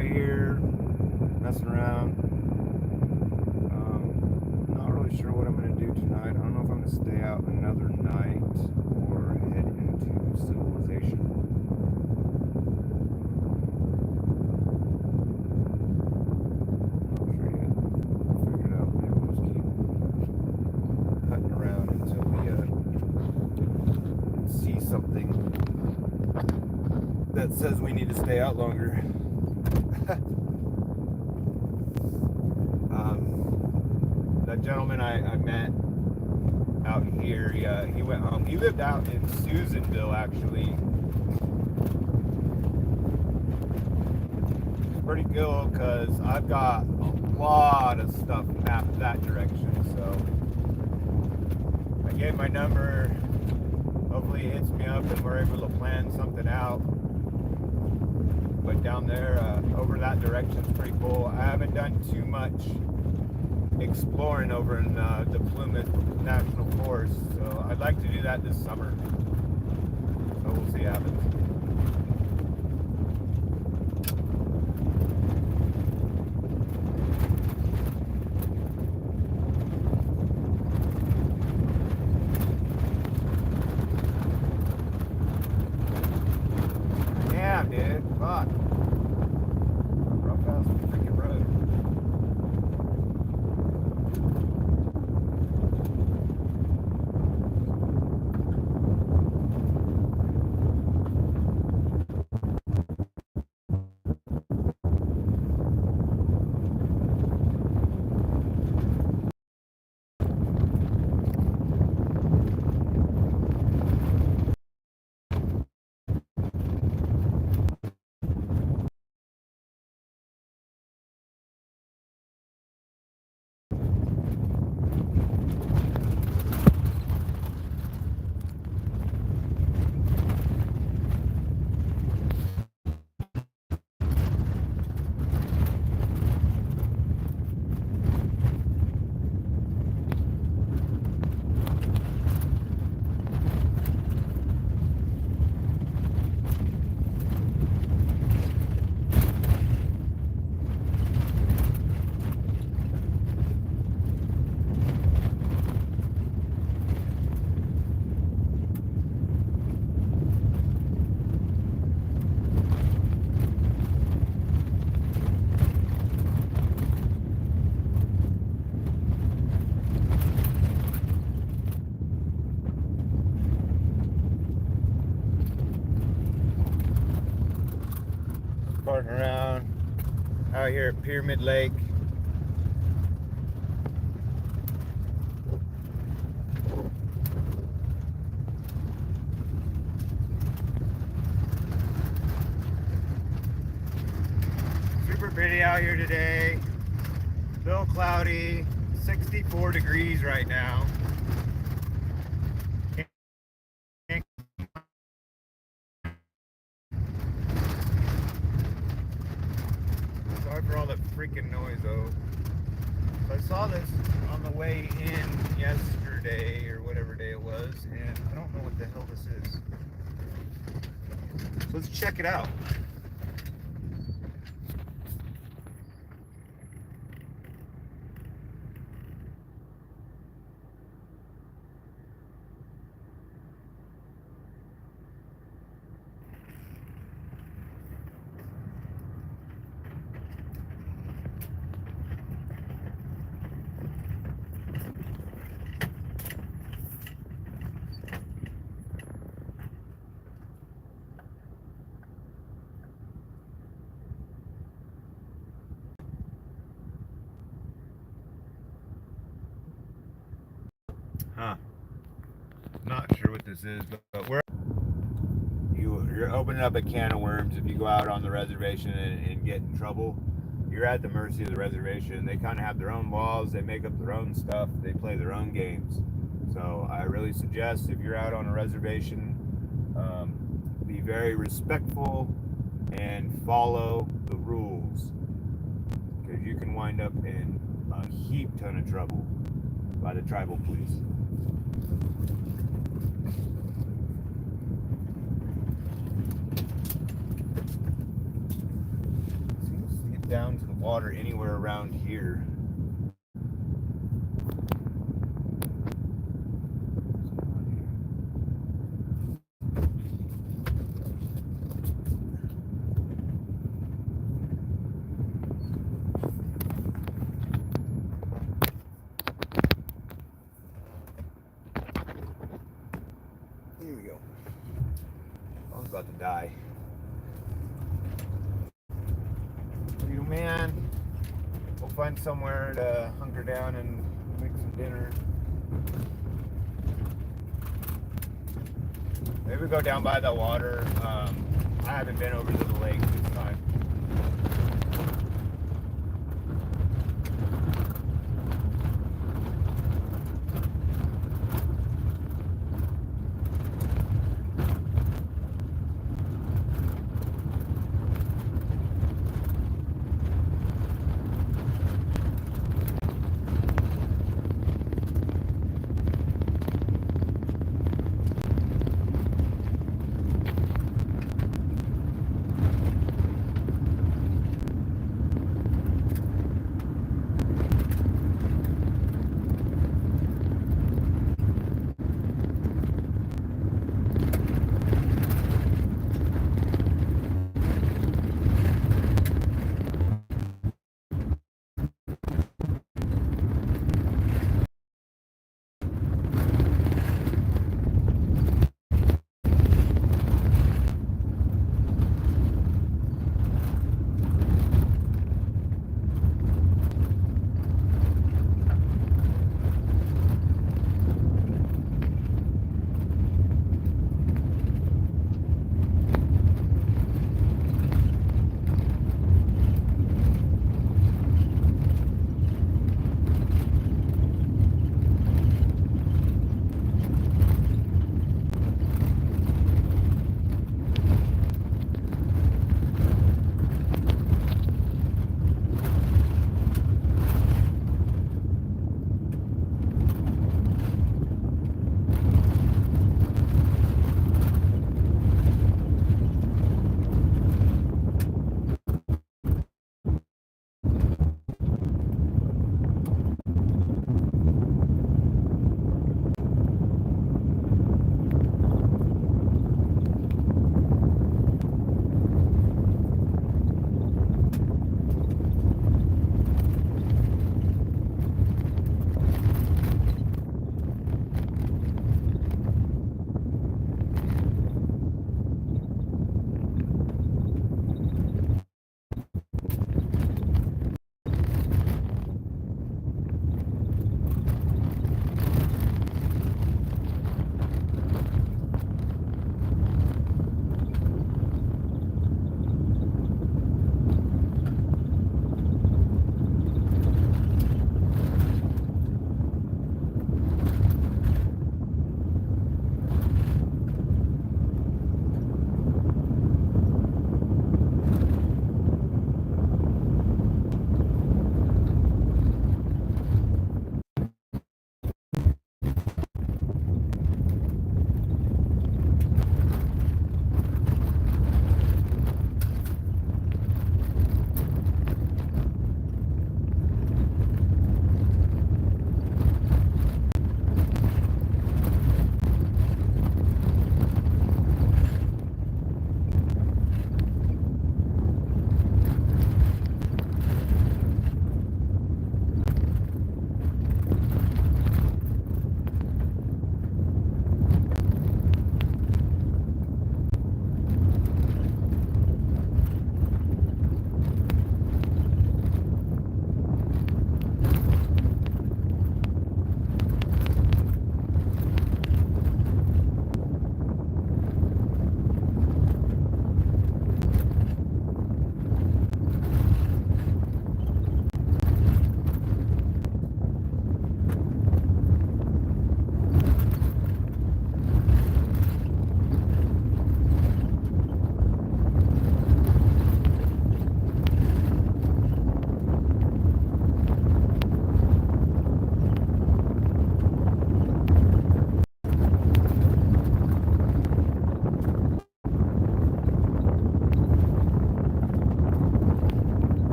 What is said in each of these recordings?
out here messing around. Not really sure what I'm going to do tonight. I don't know if I'm going to stay out another night or head into civilization. Not sure yet. We'll figure it out. Maybe we'll just keep cutting around until we see something that says we need to stay out longer. That gentleman I met out here, he went home. He lived out in Susanville, actually. It's pretty cool because I've got a lot of stuff mapped that direction. So I gave my number. Hopefully it hits me up and we're able to plan something out. But down there, over that direction is pretty cool. I haven't done too much exploring over in the Plymouth National Forest, so I'd like to do that this summer. So we'll see what happens. Yeah, dude. Fuck. Rough ass freaking road. Parking around out here at Pyramid Lake. Super pretty out here today. A little cloudy, 64 degrees right now. Sorry for all the freaking noise though. So I saw this on the way in yesterday or whatever day it was, and I don't know what the hell this is. So let's check it out. Huh. Not sure what this is, but you're opening up a can of worms if you go out on the reservation and get in trouble. You're at the mercy of the reservation. They kind of have their own laws. They make up their own stuff. They play their own games. So I really suggest if you're out on a reservation, be very respectful and follow the rules, because you can wind up in a heap ton of trouble by the tribal police. Seems down to the water anywhere around here. Here we go. I was about to die. You man, we'll find somewhere to hunker down and make some dinner. Maybe go down by the water. I haven't been over to the lake this time.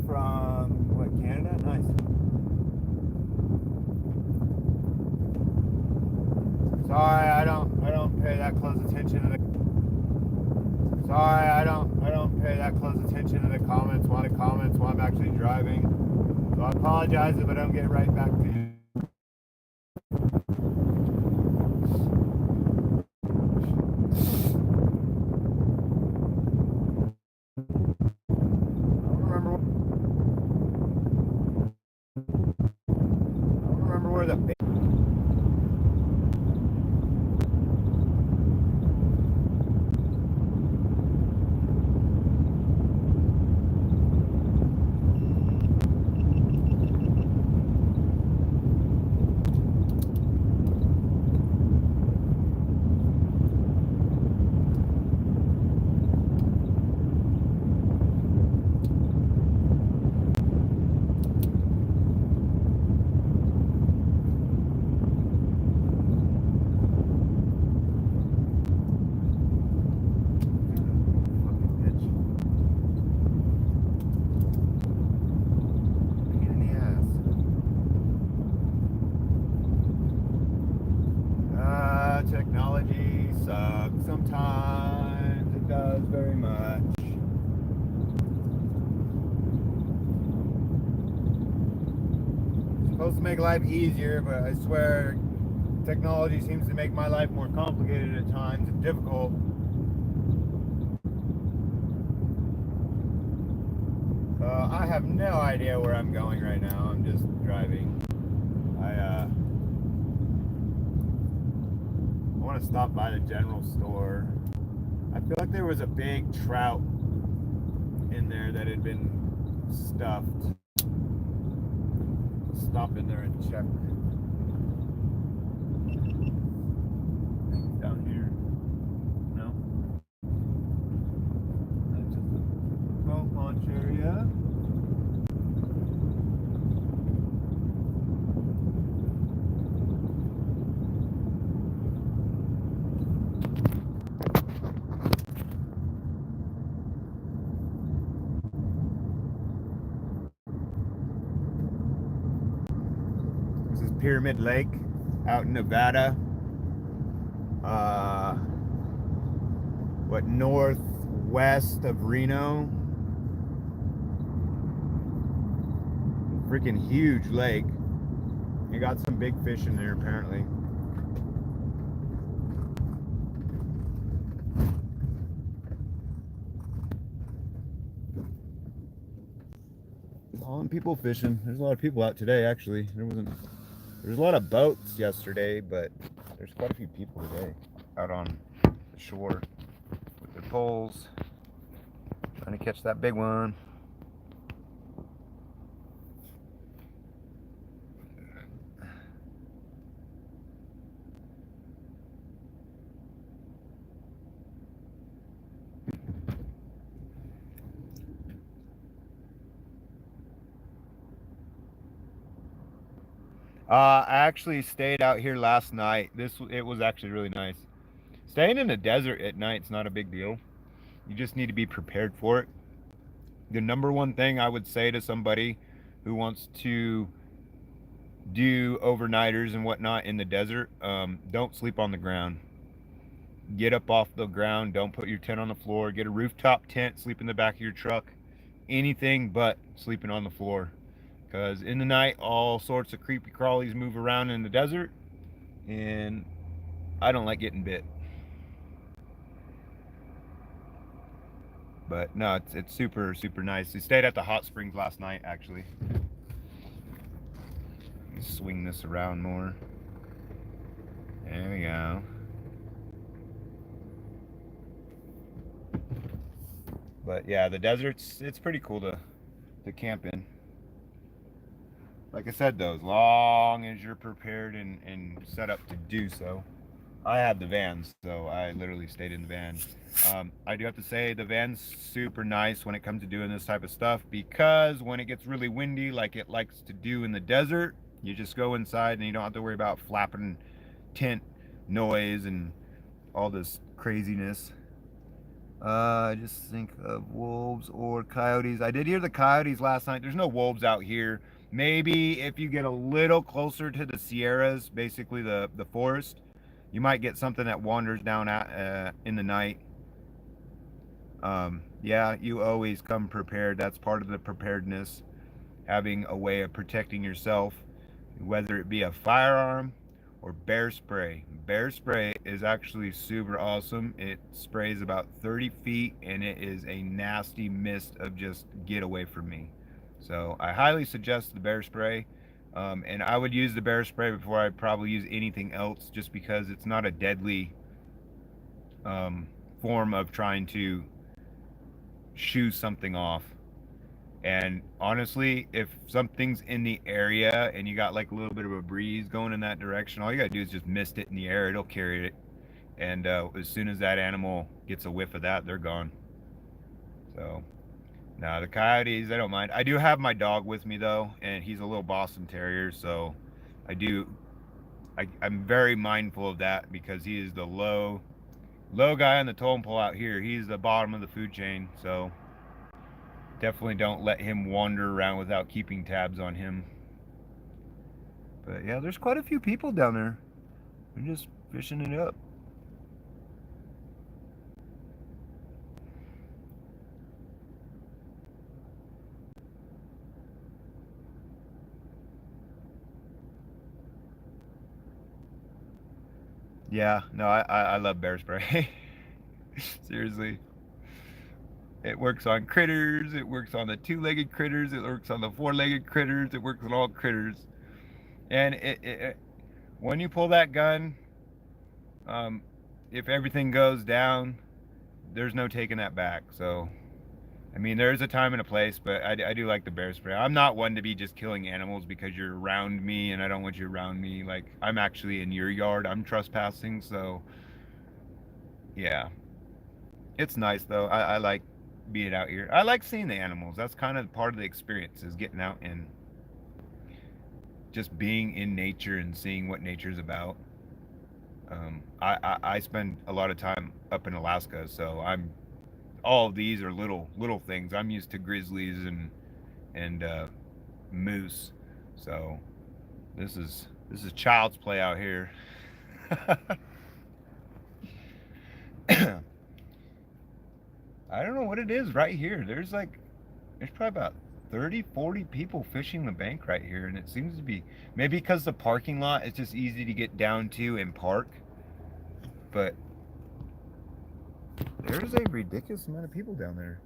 from what, Canada? Nice. Sorry, I don't pay that close attention to the comments while I'm actually driving. So I apologize if I don't get right back to you. I don't remember where the technology sucks sometimes. It does very much. It's supposed to make life easier, but I swear technology seems to make my life more complicated at times and difficult. I have no idea where I'm going right now. I'm just driving. I want to stop by the general store. I feel like there was a big trout in there that had been stuffed. Stop in there and check. Down here. No? That's just a boat launch area. This is Pyramid Lake out in Nevada. What, northwest of Reno? Freaking huge lake. You got some big fish in there apparently. All people fishing. There's a lot of people out today actually. There's a lot of boats yesterday, but there's quite a few people today out on the shore with their poles trying to catch that big one. I actually stayed out here last night. It was actually really nice. Staying in the desert at night is not a big deal. You just need to be prepared for it. The number one thing I would say to somebody who wants to do overnighters and whatnot in the desert, don't sleep on the ground. Get up off the ground. Don't put your tent on the floor. Get a rooftop tent. Sleep in the back of your truck. Anything but sleeping on the floor. Because in the night, all sorts of creepy crawlies move around in the desert, and I don't like getting bit. But no, it's super super nice. We stayed at the hot springs last night actually. Swing this around more. There we go. But yeah, the desert's it's pretty cool to camp in. Like I said though, as long as you're prepared and set up to do so. I had the van, so I literally stayed in the van. I do have to say the van's super nice when it comes to doing this type of stuff, because when it gets really windy like it likes to do in the desert, you just go inside and you don't have to worry about flapping tent noise and all this craziness. I just think of wolves or coyotes. I did hear the coyotes last night. There's no wolves out here. Maybe if you get a little closer to the Sierras, basically the forest, you might get something that wanders down in the night. Yeah, you always come prepared. That's part of the preparedness, having a way of protecting yourself, whether it be a firearm or bear spray. Bear spray is actually super awesome. It sprays about 30 feet and it is a nasty mist of just get away from me. So I highly suggest the bear spray. And I would use the bear spray before I probably use anything else just because it's not a deadly form of trying to shoo something off. And honestly, if something's in the area and you got like a little bit of a breeze going in that direction, all you gotta do is just mist it in the air. It'll carry it. And as soon as that animal gets a whiff of that, they're gone. So, now the coyotes, I don't mind. I do have my dog with me though, and he's a little Boston Terrier. So, I do. I'm very mindful of that because he is the low guy on the totem pole out here. He's the bottom of the food chain. So, definitely don't let him wander around without keeping tabs on him. But yeah, there's quite a few people down there. They're just fishing it up. Yeah, no, I love bear spray. Seriously. It works on critters, it works on the two-legged critters, it works on the four-legged critters, it works on all critters. And when you pull that gun, um, if everything goes down, there's no taking that back. So, I mean, there's a time and a place, but I do like the bear spray. I'm not one to be just killing animals because you're around me and I don't want you around me. Like, I'm actually in your yard, I'm trespassing, so yeah. It's nice though. I like being out here. I like seeing the animals. That's kind of part of the experience is getting out and just being in nature and seeing what nature's about. I spend a lot of time up in Alaska, so I'm all of these are little things. I'm used to grizzlies and moose, so this is child's play out here. I don't know what it is right here. There's probably about 30, 40 people fishing the bank right here, and it seems to be maybe because the parking lot is just easy to get down to and park. But there's a ridiculous amount of people down there,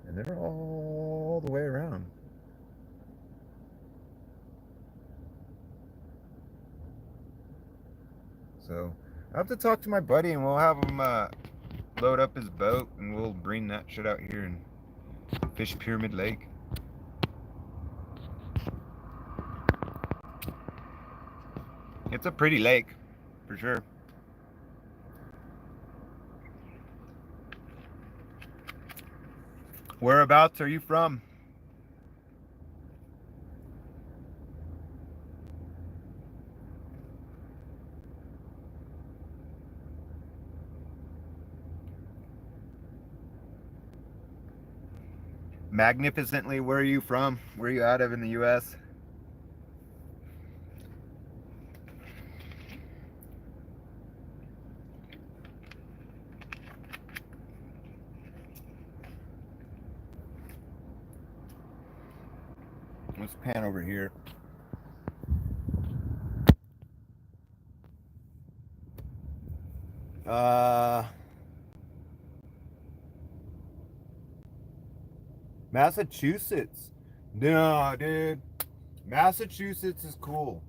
and they're all the way around. So I have to talk to my buddy, and we'll have him load up his boat, and we'll bring that shit out here and fish Pyramid Lake. It's a pretty lake, for sure. Whereabouts are you from? Magnificently, where are you from? Where are you out of in the U.S.? Let's pan over here. Uh, Massachusetts. No, dude. Massachusetts is cool.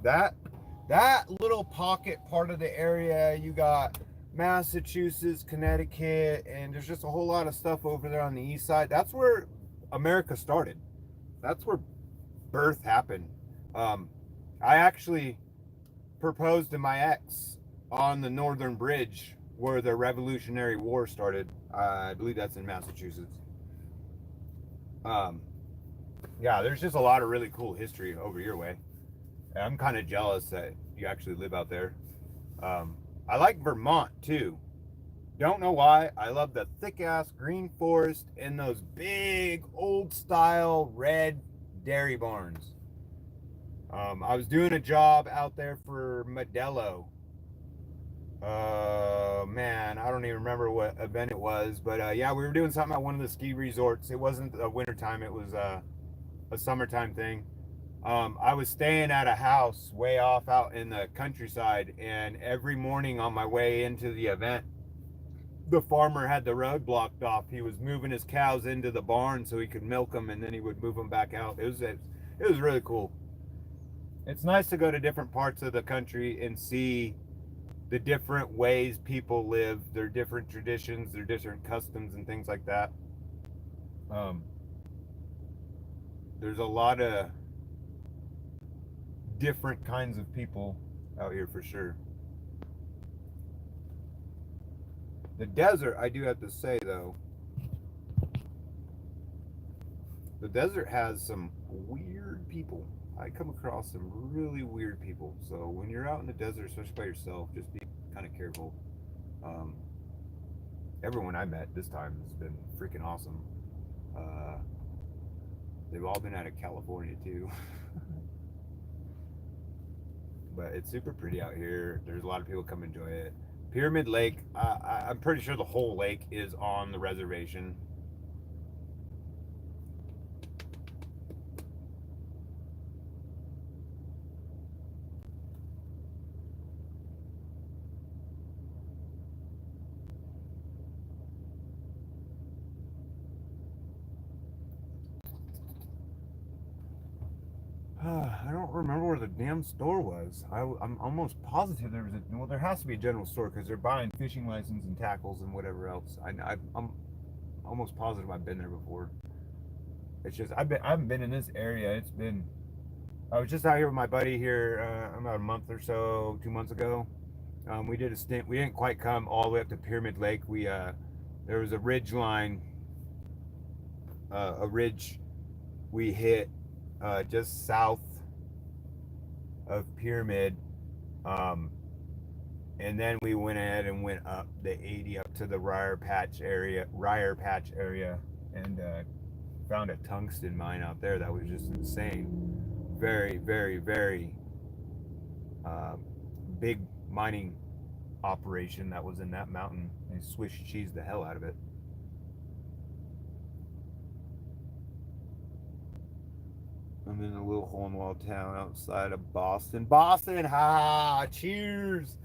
That that little pocket part of the area, you got Massachusetts, Connecticut, and there's just a whole lot of stuff over there on the east side. That's where America started. That's where birth happened. Um, I actually proposed to my ex on the Northern Bridge where the Revolutionary War started. I believe that's in Massachusetts. Um, yeah, there's just a lot of really cool history over your way. And I'm kind of jealous that you actually live out there. I like Vermont too. Don't know why. I love the thick ass green forest and those big old style red dairy barns. I was doing a job out there for Modelo. Man, I don't even remember what event it was, but yeah, we were doing something at one of the ski resorts. It wasn't a wintertime, it was a summertime thing. I was staying at a house way off out in the countryside, and every morning on my way into the event, the farmer had the road blocked off. He was moving his cows into the barn so he could milk them, and then he would move them back out. It was really cool. It's nice to go to different parts of the country and see the different ways people live, their different traditions, their different customs, and things like that. Um, there's a lot of different kinds of people out here for sure. The desert, I do have to say though, the desert has some weird people. I come across some really weird people. So when you're out in the desert, especially by yourself, just be kind of careful. Um, Everyone I met this time has been freaking awesome. Uh, they've all been out of California too. But it's super pretty out here. There's a lot of people come enjoy it. Pyramid Lake, I'm pretty sure the whole lake is on the reservation. I don't remember where the damn store was. I'm almost positive there was a. Well, there has to be a general store because they're buying fishing license and tackles and whatever else. I'm almost positive I've been there before. It's just I haven't been in this area. It's been. I was just out here with my buddy here about a month or so, 2 months ago. We did a stint. We didn't quite come all the way up to Pyramid Lake. We there was a ridge line, a ridge we hit just south of Pyramid, um, and then we went ahead and went up the 80 up to the Ryer Patch area, and found a tungsten mine out there that was just insane. Very, very, very uh, big mining operation that was in that mountain. They Swiss cheese the hell out of it. I'm in a little hole in the wall town outside of Boston. Boston, ha! Cheers!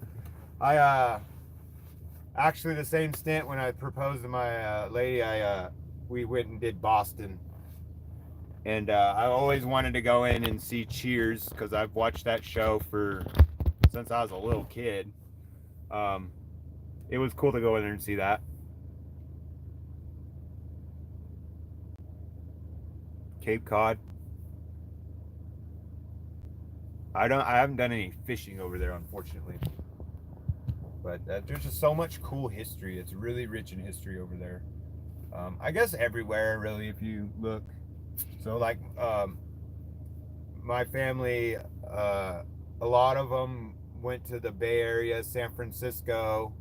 I actually the same stint when I proposed to my lady. We went and did Boston, and I always wanted to go in and see Cheers because I've watched that show for since I was a little kid. Um, it was cool to go in there and see that. Cape Cod. I haven't done any fishing over there, unfortunately. But there's just so much cool history. It's really rich in history over there. I guess everywhere, really, if you look. So, like, my family, a lot of them went to the Bay Area, San Francisco,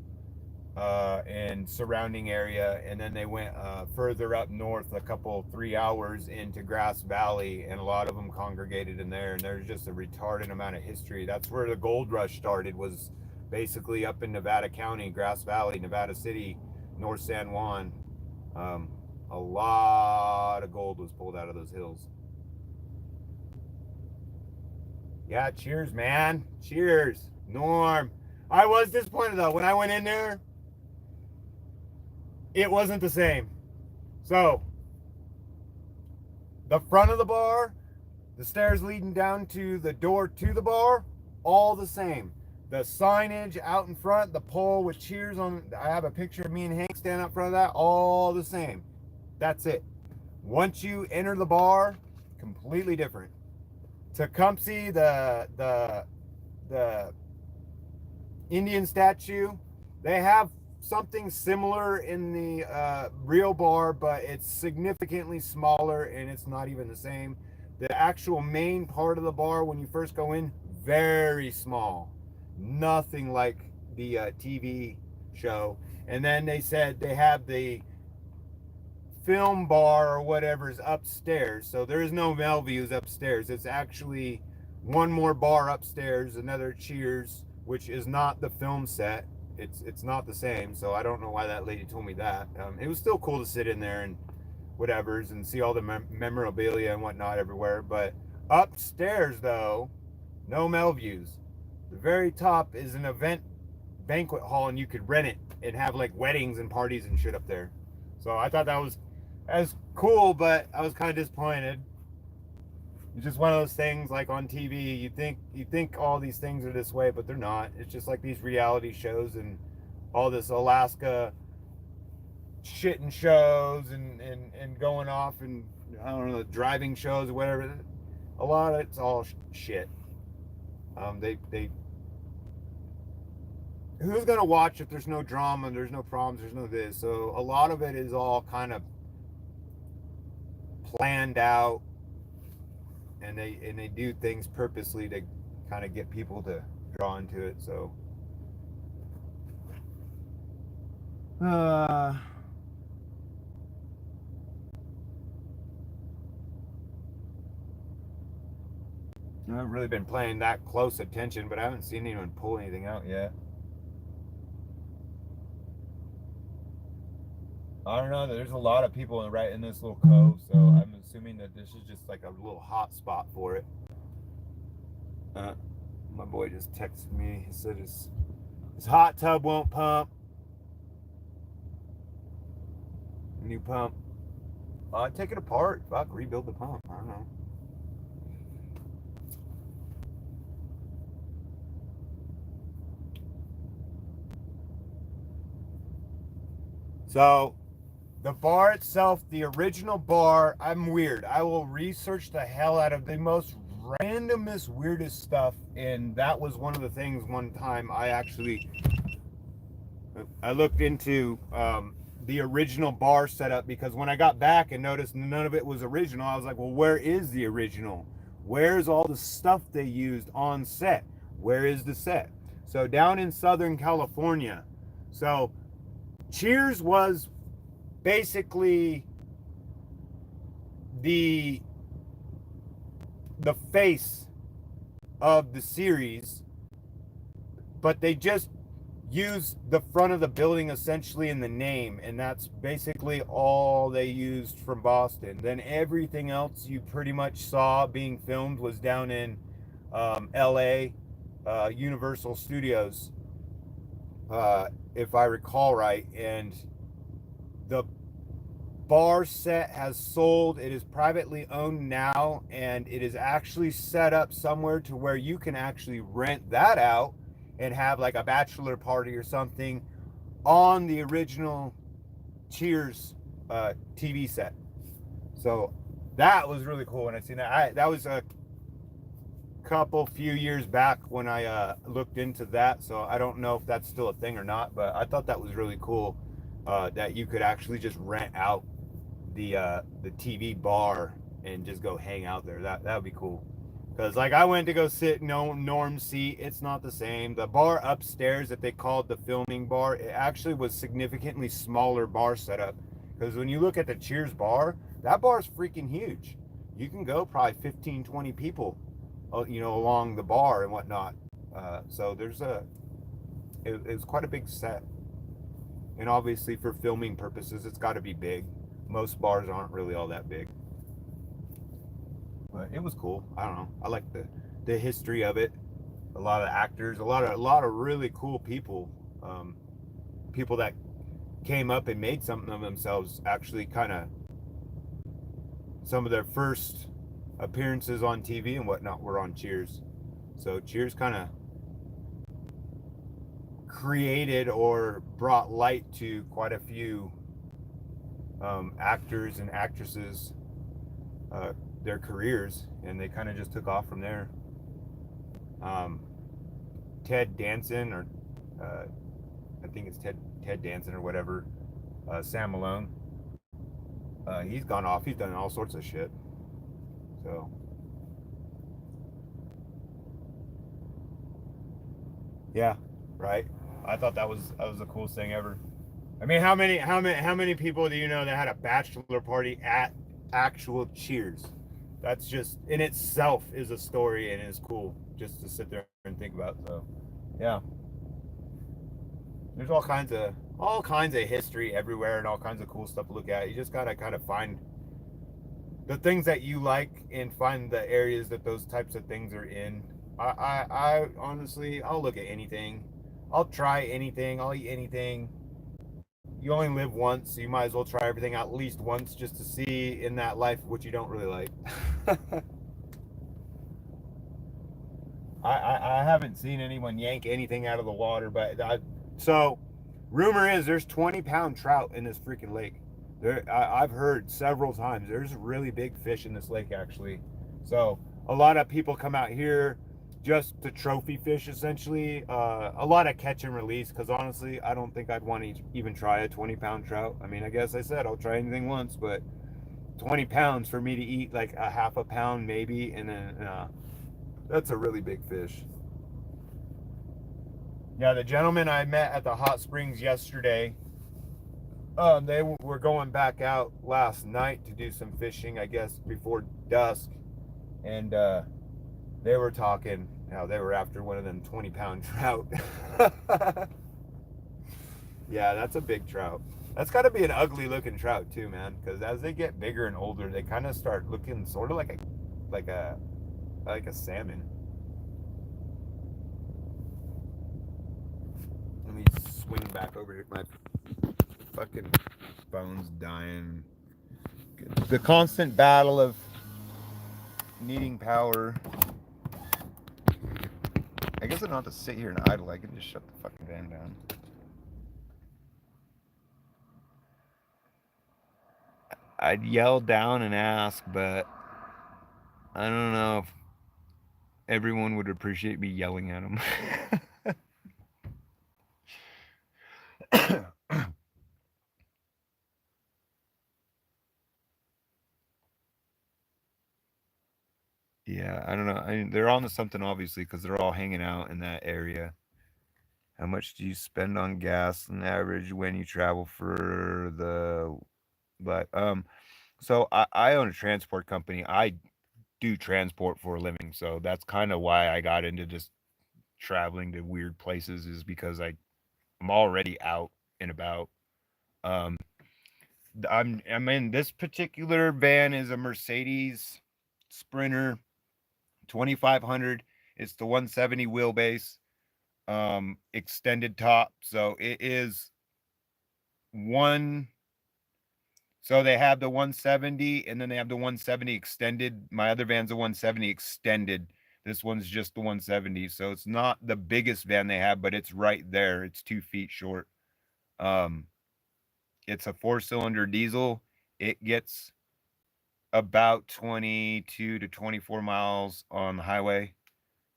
and surrounding area, and then they went further up north, a couple 3 hours into Grass Valley, and a lot of them congregated in there. And there's just a retarded amount of history. That's where the gold rush started. Was basically up in Nevada County, Grass Valley, Nevada City, North San Juan. A lot of gold was pulled out of those hills. Yeah, cheers, man. Cheers, Norm. I was disappointed though when I went in there. It wasn't the same. So, the front of the bar, the stairs leading down to the door to the bar, all the same. The signage out in front, the pole with Cheers on. I have a picture of me and Hank standing up front of that, all the same. That's it. Once you enter the bar, completely different. Tecumseh, the Indian statue, they have something similar in the real bar, but it's significantly smaller and it's not even the same. The actual main part of the bar when you first go in, very small. Nothing like the TV show. And then they said they have the film bar or whatever is upstairs. So there is no Melviews upstairs. It's actually one more bar upstairs, another Cheers, which is not the film set. It's not the same. So I don't know why that lady told me that. It was still cool to sit in there and whatever's and see all the memorabilia and whatnot everywhere. But upstairs though, no Melviews. The very top is an event banquet hall, and you could rent it and have like weddings and parties and shit up there. So I thought that was as cool, but I was kind of disappointed. It's just one of those things like on TV. You think all these things are this way, but they're not. It's just like these reality shows and all this Alaska shitting shows and going off and I don't know, driving shows or whatever. A lot of it's all shit. They who's gonna watch if there's no drama, there's no problems, there's no this. So a lot of it is all kind of planned out, and they do things purposely to kind of get people to draw into it. So I haven't really been paying that close attention, but I haven't seen anyone pull anything out yet. I don't know. There's a lot of people right in this little cove, so I'm assuming that this is just like a little hot spot for it. My boy just texted me. He said his hot tub won't pump. New pump. Take it apart. Fuck, rebuild the pump. I don't know. So, the bar itself, the original bar, I'm weird. I will research the hell out of the most randomest, weirdest stuff, and that was one of the things one time I looked into the original bar setup, because when I got back and noticed none of it was original, I was like, well, where is the original? Where's all the stuff they used on set? Where is the set? So down in Southern California. So Cheers was basically the face of the series, but they just used the front of the building essentially in the name, and that's basically all they used from Boston. Then everything else you pretty much saw being filmed was down in LA, Universal Studios, if I recall right. And the bar set has sold. It is privately owned now, and it is actually set up somewhere to where you can actually rent that out and have like a bachelor party or something on the original Cheers TV set. So that was really cool when I seen that. That was a few years back when I looked into that, so I don't know if that's still a thing or not, but I thought that was really cool, that you could actually just rent out the TV bar and just go hang out there. That would be cool. Because like I went to go sit Norm's seat, it's not the same. The bar upstairs that they called the filming bar, it actually was significantly smaller bar setup. Because when you look at the Cheers bar, that bar is freaking huge. You can go probably 15, 20 people, along the bar and whatnot. So it was quite a big set. And obviously for filming purposes, it's got to be big. Most bars aren't really all that big. But it was cool. I don't know. I like the history of it. A lot of actors, a lot of really cool people, people that came up and made something of themselves. Actually, kind of some of their first appearances on TV and whatnot were on Cheers. So Cheers kind of created or brought light to quite a few actors and actresses, their careers, and they kind of just took off from there. Ted Danson, or I think it's Ted Danson or whatever, Sam Malone, he's gone off. He's done all sorts of shit. So yeah, right. I thought that was the coolest thing ever. I mean, how many people do you know that had a bachelor party at actual Cheers? That's just in itself is a story and is cool just to sit there and think about. So, yeah, there's all kinds of history everywhere and all kinds of cool stuff to look at. You just gotta kind of find the things that you like and find the areas that those types of things are in. I honestly, I'll look at anything. I'll try anything. I'll eat anything. You only live once, so you might as well try everything at least once just to see in that life what you don't really like. I haven't seen anyone yank anything out of the water, but so rumor is there's 20-pound trout in this freaking lake. I've heard several times there's really big fish in this lake actually. So a lot of people come out here just to trophy fish essentially. A lot of catch and release because honestly, I don't think I'd want to even try a 20-pound trout. I mean, I guess I said I'll try anything once, but 20 pounds for me to eat like a half a pound maybe, and then that's a really big fish. Yeah, the gentleman I met at the hot springs yesterday, they were going back out last night to do some fishing, I guess, before dusk. And they were talking how they were after one of them 20-pound trout. Yeah, that's a big trout. That's got to be an ugly looking trout too, man. Because as they get bigger and older, they kind of start looking sort of like a like a salmon. Let me swing back over here. My fucking phone's dying. The constant battle of needing power. I guess I don't have to sit here and idle. I can just shut the fucking van down. I'd yell down and ask, but I don't know if everyone would appreciate me yelling at them. Yeah, I don't know. I mean, they're on to something obviously because they're all hanging out in that area. How much do you spend on gas on average when you travel for the but so I own a transport company. I do transport for a living, so that's kind of why I got into just traveling to weird places is because I'm already out and about. Um, I'm in this particular van is a Mercedes Sprinter 2500. It's the 170 wheelbase, extended top. So it is one. So they have the 170 and then they have the 170 extended. My other van's a 170 extended. This one's just the 170. So it's not the biggest van they have, but it's right there. It's 2 feet short. Um, it's a 4-cylinder diesel. It gets about 22 to 24 miles on the highway.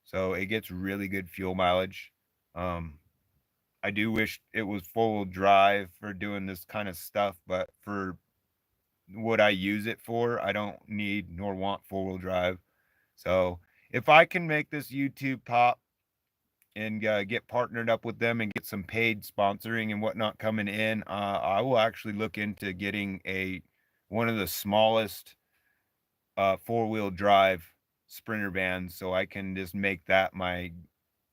So it gets really good fuel mileage. Um, I do wish it was four-wheel drive for doing this kind of stuff, but for what I use it for, I don't need nor want four-wheel drive. So if I can make this YouTube pop and get partnered up with them and get some paid sponsoring and whatnot coming in, I will actually look into getting a one of the smallest four-wheel drive sprinter vans so I can just make that my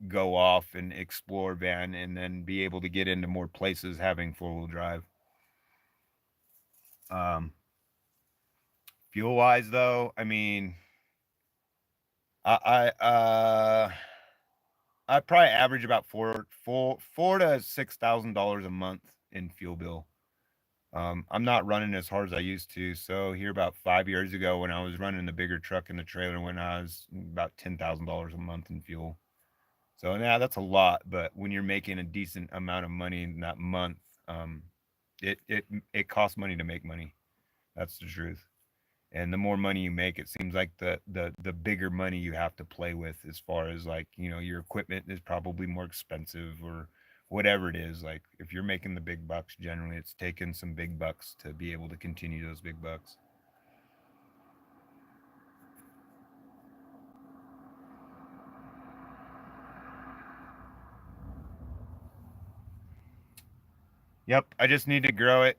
go off and explore van and then be able to get into more places having four-wheel drive. Um, fuel wise though, I mean, I I probably average about four to $6,000 a month in fuel bill. I'm not running as hard as I used to. So here about 5 years ago, when I was running the bigger truck and the trailer, when I was about $10,000 a month in fuel. So yeah, that's a lot. But when you're making a decent amount of money in that month, um, it costs money to make money. That's the truth. And the more money you make, it seems like the bigger money you have to play with as far as like, your equipment is probably more expensive or whatever it is. Like if you're making the big bucks, generally it's taking some big bucks to be able to continue those big bucks. Yep, I just need to grow it.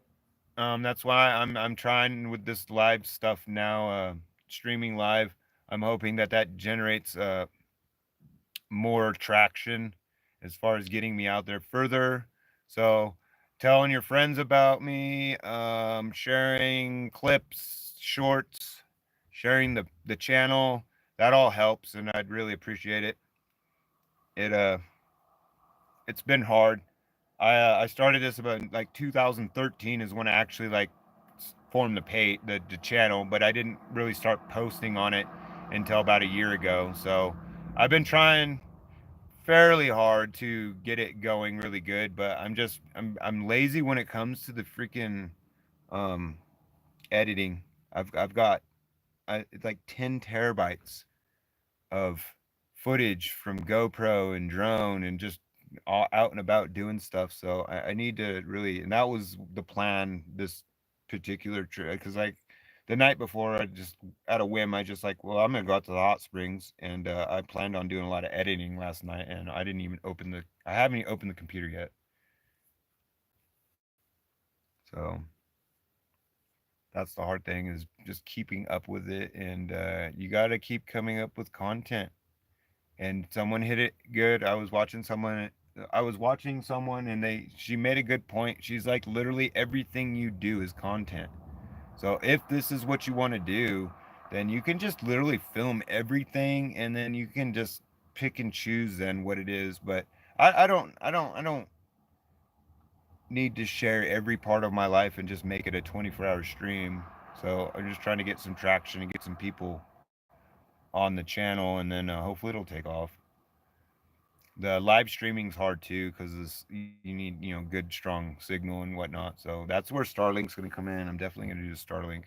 That's why I'm trying with this live stuff now, streaming live. I'm hoping that that generates more traction as far as getting me out there further. So, telling your friends about me, sharing clips, shorts, sharing the channel, that all helps, and I'd really appreciate it. It it's been hard. I started this about like 2013 is when I actually like formed the channel, but I didn't really start posting on it until about a year ago. So I've been trying fairly hard to get it going really good, but I'm lazy when it comes to the freaking um editing. I've got it's like 10 terabytes of footage from GoPro and drone and just all out and about doing stuff. So I need to really, and that was the plan this particular trip. Because like the night before, I just at a whim, I just like, well, I'm gonna go out to the hot springs, and I planned on doing a lot of editing last night, and I didn't even I haven't even opened the computer yet. So that's the hard thing is just keeping up with it, and you got to keep coming up with content and someone hit it good. I was watching someone and they she made a good point. She's like literally everything you do is content. So if this is what you want to do, then you can just literally film everything and then you can just pick and choose then what it is. But I don't need to share every part of my life and just make it a 24-hour stream. So I'm just trying to get some traction and get some people on the channel and then hopefully it'll take off. The live streaming's hard too because you need good strong signal and whatnot. So that's where Starlink's going to come in. I'm definitely going to do Starlink,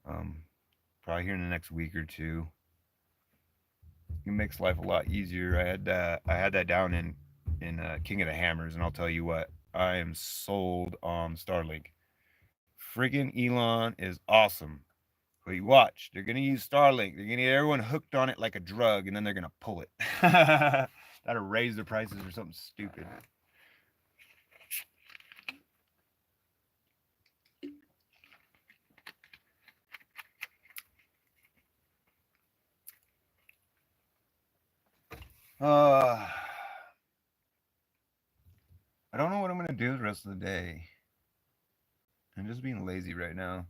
um, probably here in the next week or two. It makes life a lot easier. I had that down in King of the Hammers, and I'll tell you what, I am sold on Starlink. Friggin' Elon is awesome. But you watch, they're gonna use Starlink. They're gonna get everyone hooked on it like a drug, and then they're gonna pull it. That'll raise the prices or something stupid. Uh, I don't know what I'm gonna do the rest of the day. I'm just being lazy right now.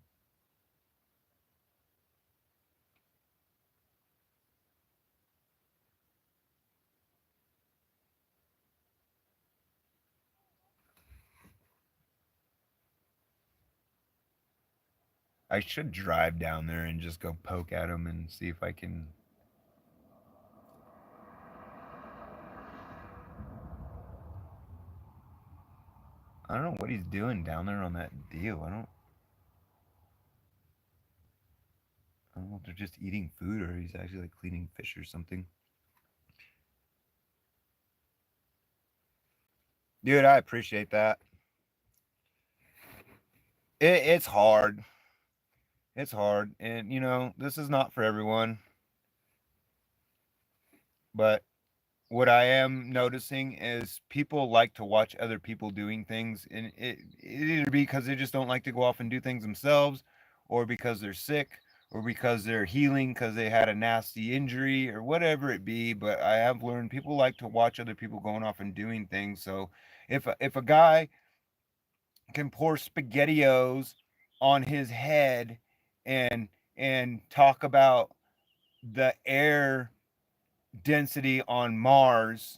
I should drive down there and just go poke at him and see if I can. I don't know what he's doing down there on that deal. I don't know if they're just eating food or he's actually like cleaning fish or something. Dude, I appreciate that. It's hard. It's hard, and this is not for everyone. But what I am noticing is people like to watch other people doing things, and it either be because they just don't like to go off and do things themselves, or because they're sick, or because they're healing because they had a nasty injury, or whatever it be. But I have learned people like to watch other people going off and doing things. So if a guy can pour spaghettios on his head and talk about the air density on Mars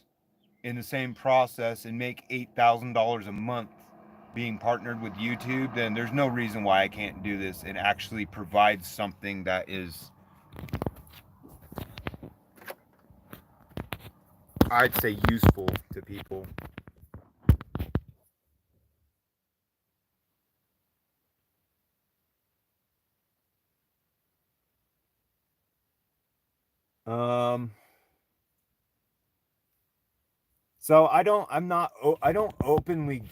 in the same process and make $8,000 a month being partnered with YouTube, then there's no reason why I can't do this and actually provide something that is, I'd say, useful to people. Um, so I don't openly.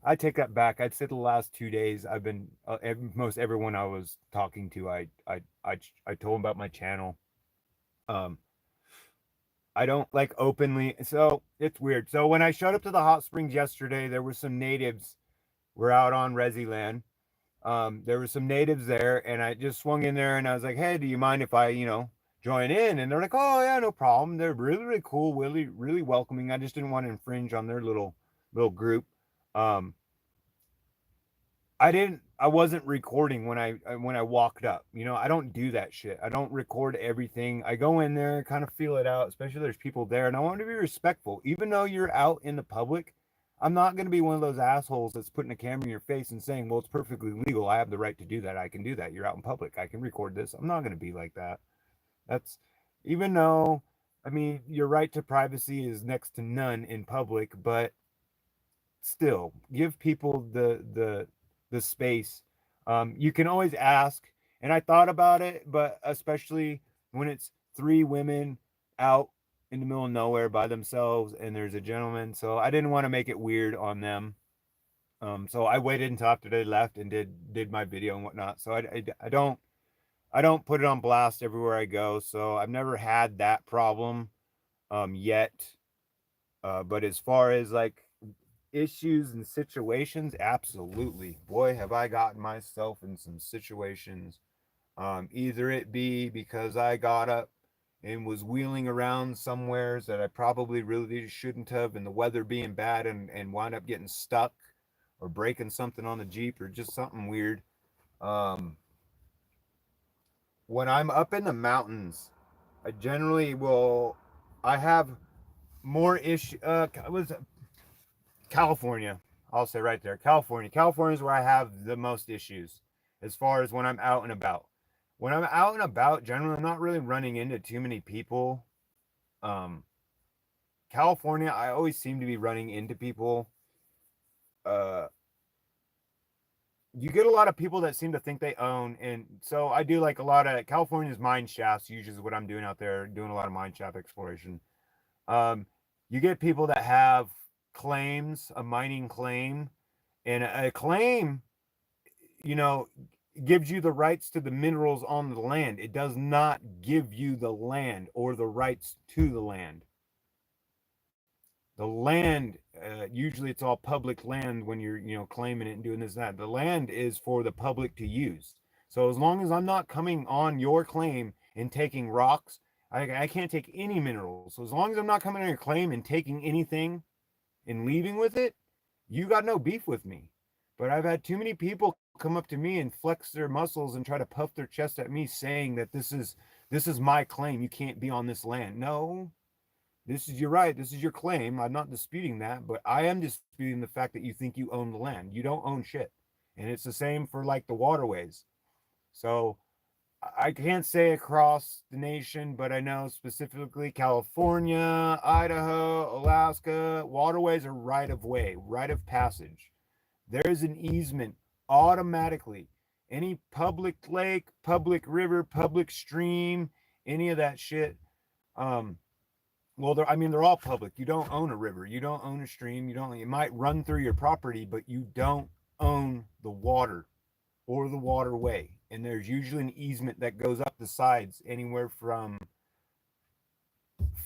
I take that back. I'd say the last 2 days I've been most everyone I was talking to, I told them about my channel. Um, I don't like openly. So it's weird. So when I showed up to the hot springs yesterday, there were some natives. We're out on Resiland. There were some natives there, and I just swung in there and I was like, "Hey, do you mind if I, join in?" And they're like, "Oh yeah, no problem." They're really, really cool, really, really welcoming. I just didn't want to infringe on their little group. Um, I wasn't recording when I walked up. I don't do that shit. I don't record everything. I go in there, kind of feel it out, especially if there's people there, and I want to be respectful. Even though you're out in the public, I'm not going to be one of those assholes that's putting a camera in your face and saying, "Well, it's perfectly legal. I have the right to do that. I can do that. You're out in public. I can record this." I'm not going to be like that. That's even though I mean, your right to privacy is next to none in public, but still give people the space. You can always ask, and I thought about it, but especially when it's three women out in the middle of nowhere by themselves and there's a gentleman, so I didn't want to make it weird on them. So I waited until after they left and did my video and whatnot. So I don't put it on blast everywhere I go. So I've never had that problem yet. But as far as like issues and situations, absolutely. Boy, have I gotten myself in some situations. Either it be because I got up and was wheeling around somewheres that I probably really shouldn't have, and the weather being bad and wound up getting stuck or breaking something on the Jeep or just something weird. Um, when I'm up in the mountains, I generally will. I have more issue. Was California. I'll say right there, California. California is where I have the most issues as far as when I'm out and about. When I'm out and about, generally, I'm not really running into too many people. Um, California, I always seem to be running into people. Uh, you get a lot of people that seem to think they own, and so I do like a lot of California's mine shafts. Usually, is what I'm doing out there, doing a lot of mine shaft exploration. Um, you get people that have claims, a mining claim, and a claim, you know, gives you the rights to the minerals on the land. It does not give you the land or the rights to the land. The land, usually it's all public land when you're, claiming it and doing this and that. The land is for the public to use. So as long as I'm not coming on your claim and taking rocks, I can't take any minerals. So as long as I'm not coming on your claim and taking anything and leaving with it, you got no beef with me. But I've had too many people come up to me and flex their muscles and try to puff their chest at me saying that this is my claim. You can't be on this land. No, this is your right. This is your claim. I'm not disputing that, but I am disputing the fact that you think you own the land. You don't own shit. And it's the same for like the waterways. So I can't say across the nation, but I know specifically California, Idaho, Alaska, waterways are right of way, right of passage. There's an easement automatically. Any public lake, public river, public stream, any of that shit. Um, well, they're all public. You don't own a river. You don't own a stream. You don't. It might run through your property, but you don't own the water or the waterway. And there's usually an easement that goes up the sides anywhere from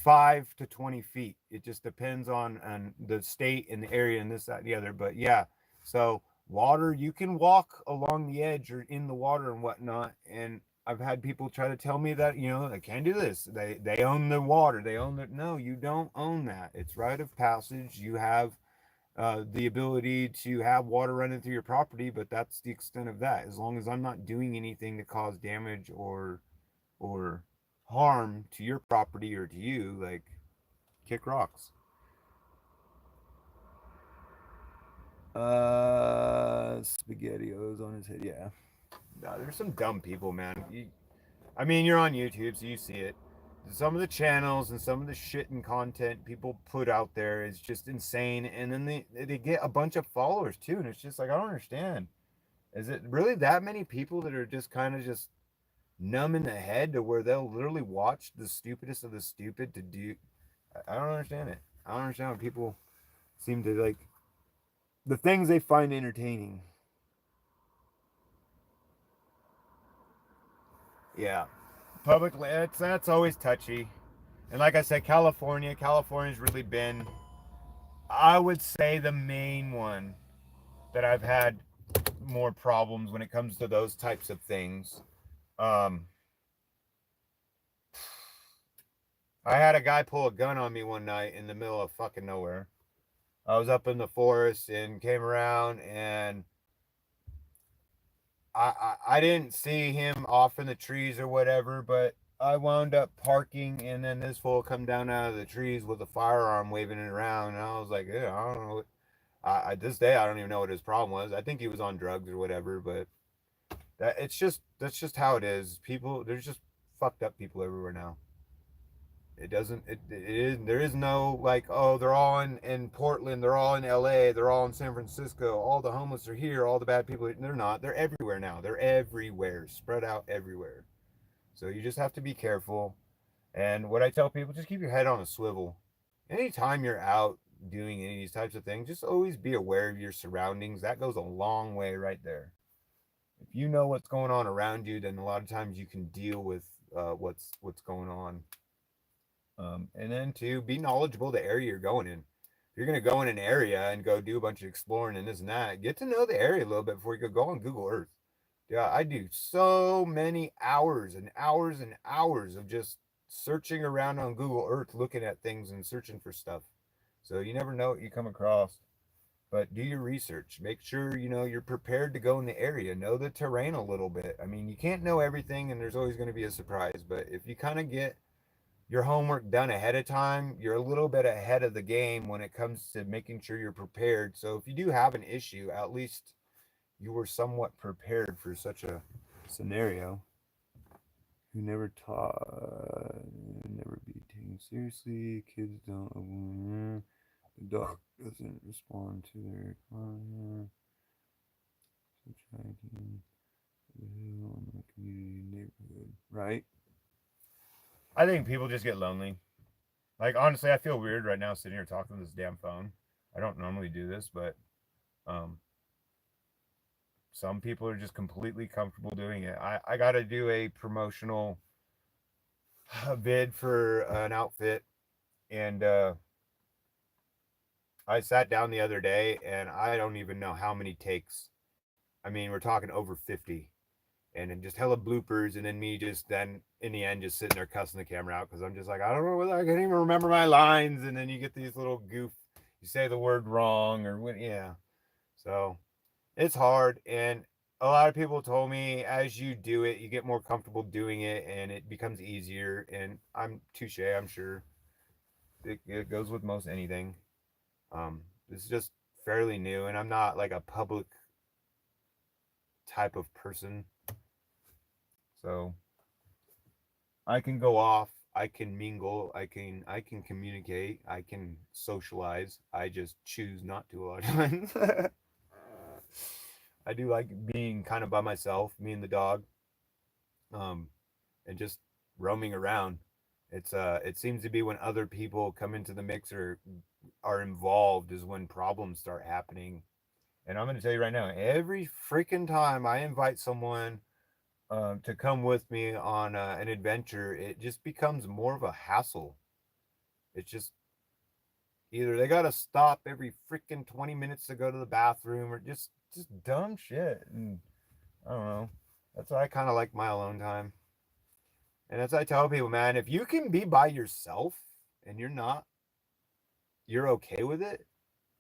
5 to 20 feet. It just depends on the state and the area and this, that, and the other. But yeah, so water, you can walk along the edge or in the water and whatnot. And I've had people try to tell me that, they can't do this. They own the water. They own it. No, you don't own that. It's right of passage. You have the ability to have water running through your property, but that's the extent of that. As long as I'm not doing anything to cause damage or harm to your property or to you, like kick rocks. Spaghettios on his head. Yeah. No, there's some dumb people, man. I mean, you're on YouTube, so you see it. Some of the channels and some of the shit and content people put out there is just insane, and then they get a bunch of followers too, and it's just like I don't understand. Is it really that many people that are just kind of just numb in the head to where they'll literally watch the stupidest of the stupid to do? I don't understand it. I don't understand how people seem to like the things they find entertaining. Yeah, public. That's always touchy. And like I said, California's really been, I would say, the main one that I've had more problems when it comes to those types of things. Um, I had a guy pull a gun on me one night in the middle of fucking nowhere. I was up in the forest and came around, and I didn't see him off in the trees or whatever, but I wound up parking, and then this fool come down out of the trees with a firearm waving it around, and I was like, yeah, I don't know. This day I don't even know what his problem was. I think he was on drugs or whatever, but that's just how it is. People, there's just fucked up people everywhere now. It doesn't it is there is no like, oh, they're all in Portland, they're all in LA, they're all in San Francisco, all the homeless are here, all the bad people, they're not. They're everywhere now. They're everywhere, spread out everywhere. So you just have to be careful. And what I tell people, just keep your head on a swivel. Anytime you're out doing any of these types of things, just always be aware of your surroundings. That goes a long way right there. If you know what's going on around you, then a lot of times you can deal with what's going on. And then to be knowledgeable of the area you're going in. If you're going to go in an area and go do a bunch of exploring and this and that, get to know the area a little bit before you go on Google Earth. Yeah, I do so many hours and hours and hours of just searching around on Google Earth, looking at things and searching for stuff. So you never know what you come across. But do your research. Make sure you know you're prepared to go in the area. Know the terrain a little bit. I mean, you can't know everything, and there's always going to be a surprise. But if you kind of get your homework done ahead of time, you're a little bit ahead of the game when it comes to making sure you're prepared. So if you do have an issue, at least you were somewhat prepared for such a scenario. Who never taught, never be taken seriously. Kids don't. The dog doesn't respond to their subtracting the hill in the community neighborhood. Right? I think people just get lonely. Like, honestly, I feel weird right now sitting here talking to this damn phone. I don't normally do this, but um, some people are just completely comfortable doing it. I got to do a promotional vid for an outfit, and I sat down the other day, and I don't even know how many takes. I mean, we're talking over 50, and then just hella bloopers, and then me just then in the end just sitting there cussing the camera out because I'm just like, I don't know whether I can even remember my lines, and then you get these little goof, you say the word wrong or what, yeah. So it's hard, and a lot of people told me as you do it, you get more comfortable doing it, and it becomes easier. And I'm touche. I'm sure it goes with most anything. This is just fairly new, and I'm not like a public type of person, so I can go off, I can mingle, I can communicate, I can socialize. I just choose not to a lot of times. I do like being kind of by myself, me and the dog, um, and just roaming around. It seems to be when other people come into the mix or are involved is when problems start happening. And I'm going to tell you right now, every freaking time I invite someone to come with me on an adventure, it just becomes more of a hassle. It's just either they got to stop every freaking 20 minutes to go to the bathroom or just dumb shit. And I don't know. That's why I kind of like my alone time. And as I tell people, man, if you can be by yourself and you're okay with it,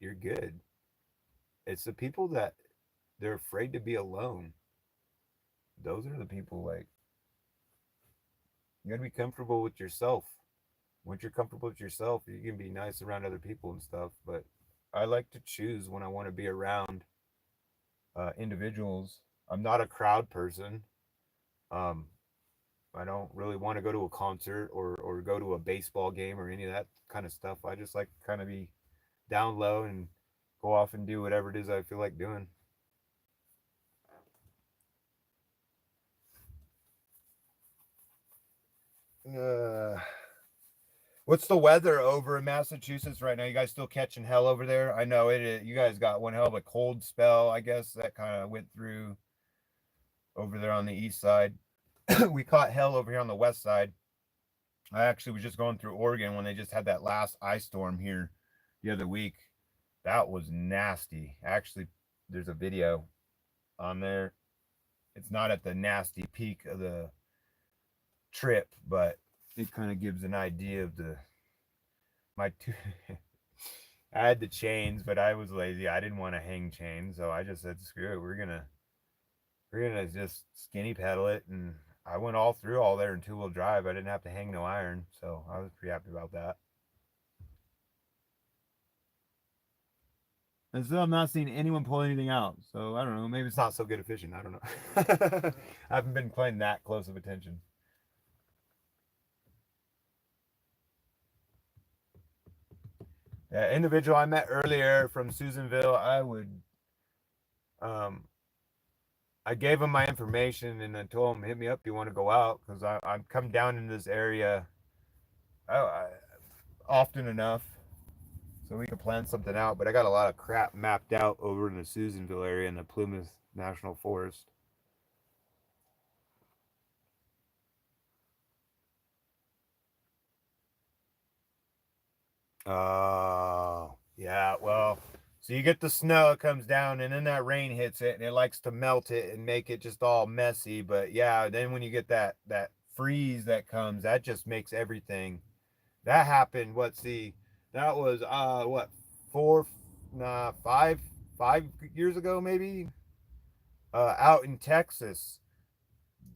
you're good. It's the people that they're afraid to be alone. Those are the people like you got to be comfortable with yourself. Once you're comfortable with yourself, you can be nice around other people and stuff. But I like to choose when I want to be around individuals. I'm not a crowd person. Um, I don't really want to go to a concert or go to a baseball game or any of that kind of stuff. I just like to kind of be down low and go off and do whatever it is I feel like doing. Uh, what's the weather over in Massachusetts right now? You guys still catching hell over there? I know it. You guys got one hell of a cold spell, I guess, that kind of went through over there on the east side. We caught hell over here on the west side. I actually was just going through Oregon when they just had that last ice storm here the other week. That was nasty. Actually, there's a video on there. It's not at the nasty peak of the trip, but it kind of gives an idea of the my two. I had the chains, but I was lazy. I didn't want to hang chains, so I just said, "Screw it. We're gonna just skinny pedal it." And I went all through all there in two wheel drive. I didn't have to hang no iron, so I was pretty happy about that. And still, I'm not seeing anyone pull anything out. So I don't know. Maybe it's not so good at fishing. I don't know. I haven't been playing that close of attention. Individual I met earlier from Susanville, um, I gave him my information and I told him, hit me up. You want to go out? Because I'm come down in this area often enough, so we can plan something out. But I got a lot of crap mapped out over in the Susanville area in the Plymouth National Forest. Oh, yeah. Well, so you get the snow, it comes down, and then that rain hits it, and it likes to melt it and make it just all messy. But yeah, then when you get that freeze that comes, that just makes everything. That happened. What? See, that was what, four, nah, 5 years ago maybe. Out in Texas,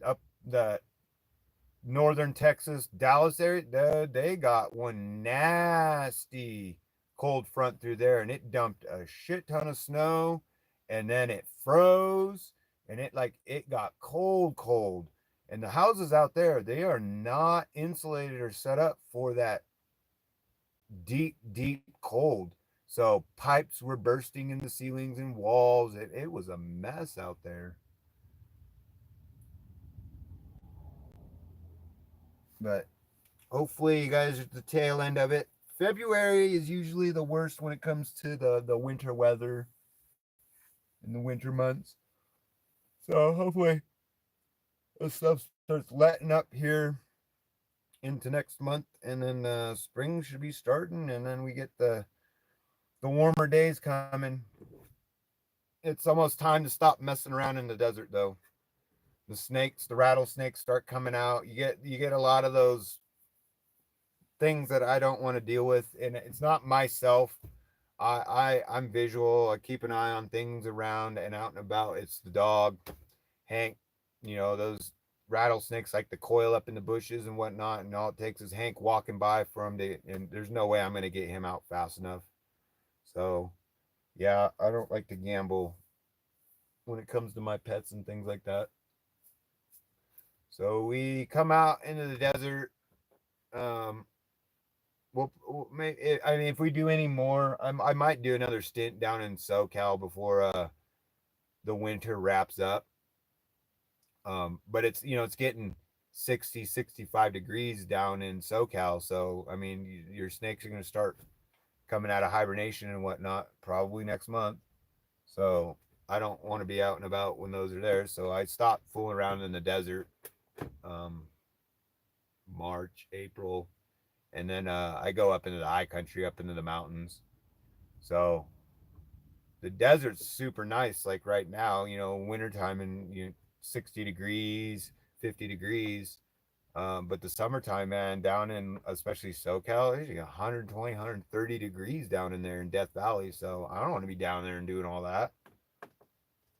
up the northern Texas, Dallas area, they got one nasty cold front through there, and it dumped a shit ton of snow, and then it froze, and it got cold, and the houses out there, they are not insulated or set up for that deep cold. So pipes were bursting in the ceilings and walls. It was a mess out there. But hopefully you guys are at the tail end of it. February is usually the worst when it comes to the winter weather in the winter months. So hopefully this stuff starts letting up here into next month, and then spring should be starting, and then we get the warmer days coming. It's almost time to stop messing around in the desert, though. The snakes, the rattlesnakes start coming out. You get a lot of those things that I don't want to deal with, and it's not myself. I'm visual. I keep an eye on things around and out and about. It's the dog, Hank. Those rattlesnakes like to coil up in the bushes and whatnot, and all it takes is Hank walking by for him to, and there's no way I'm gonna get him out fast enough. So yeah, I don't like to gamble when it comes to my pets and things like that. So we come out into the desert. Um, I mean, if we do any more, I might do another stint down in SoCal before the winter wraps up. But it's getting 60, 65 degrees down in SoCal. So I mean, your snakes are going to start coming out of hibernation and whatnot probably next month. So I don't want to be out and about when those are there. So I stopped fooling around in the desert. Um, March, April, and then I go up into the high country, up into the mountains. So the desert's super nice. Like right now, wintertime and 60 degrees, 50 degrees. But the summertime, man, down in especially SoCal, it's 120, 130 degrees down in there in Death Valley. So I don't want to be down there and doing all that.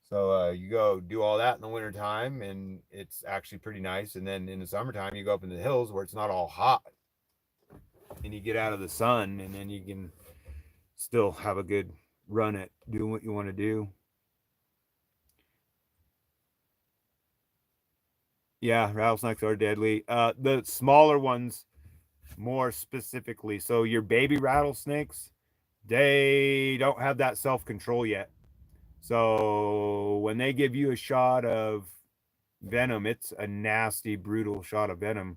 So you go do all that in the wintertime, and it's actually pretty nice. And then in the summertime, you go up in the hills where it's not all hot, and you get out of the sun, and then you can still have a good run at doing what you want to do. Yeah, rattlesnakes are deadly. The smaller ones, more specifically. So your baby rattlesnakes, they don't have that self control yet. So when they give you a shot of venom, it's a nasty, brutal shot of venom.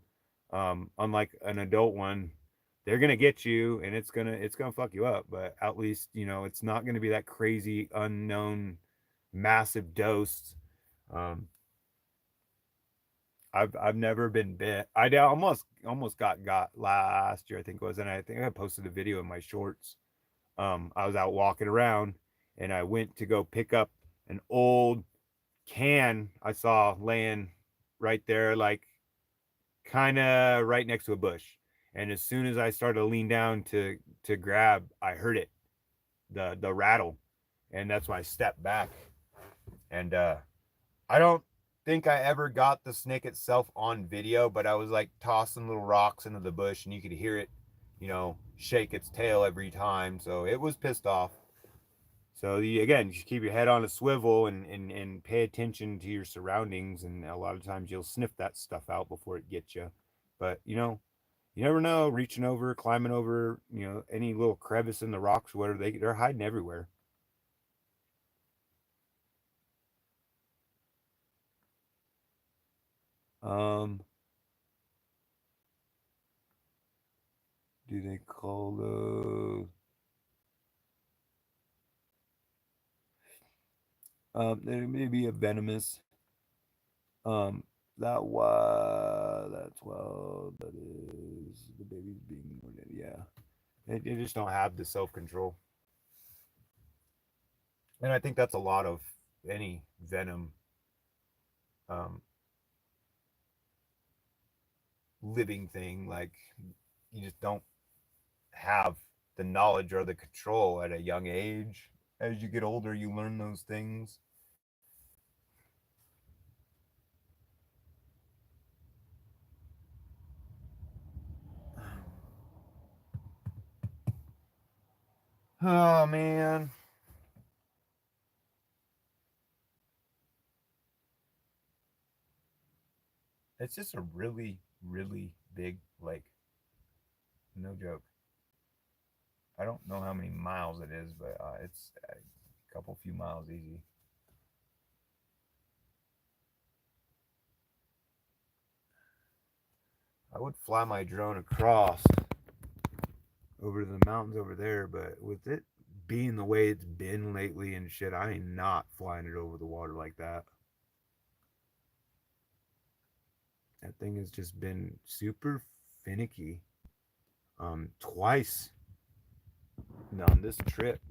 Unlike an adult one, they're gonna get you, and it's gonna fuck you up. But at least it's not gonna be that crazy, unknown, massive dose. Um, I've never been bit. I almost got last year, I think it was, and I think I posted a video in my shorts. I was out walking around, and I went to go pick up an old can I saw laying right there, like kind of right next to a bush. And as soon as I started to lean down to grab, I heard it, the rattle, and that's when I stepped back. And I don't think I ever got the snake itself on video, but I was like tossing little rocks into the bush, and you could hear it, shake its tail every time. So it was pissed off. So again, you keep your head on a swivel and pay attention to your surroundings, and a lot of times you'll sniff that stuff out before it gets you. But you never know. Reaching over, climbing over, any little crevice in the rocks, whatever, they're hiding everywhere. Um, do they call those? There may be a venomous. Um, that's well, that is the baby's being wounded. Yeah, they just don't have the self control, and I think that's a lot of any venom um, living thing. Like you just don't have the knowledge or the control at a young age. As you get older, you learn those things. Oh man, it's just a really, really big lake. No joke. I don't know how many miles it is, but it's a couple few miles easy. I would fly my drone across over the mountains over there, but with it being the way it's been lately and shit, I ain't not flying it over the water like that. That thing has just been super finicky. Twice on this trip.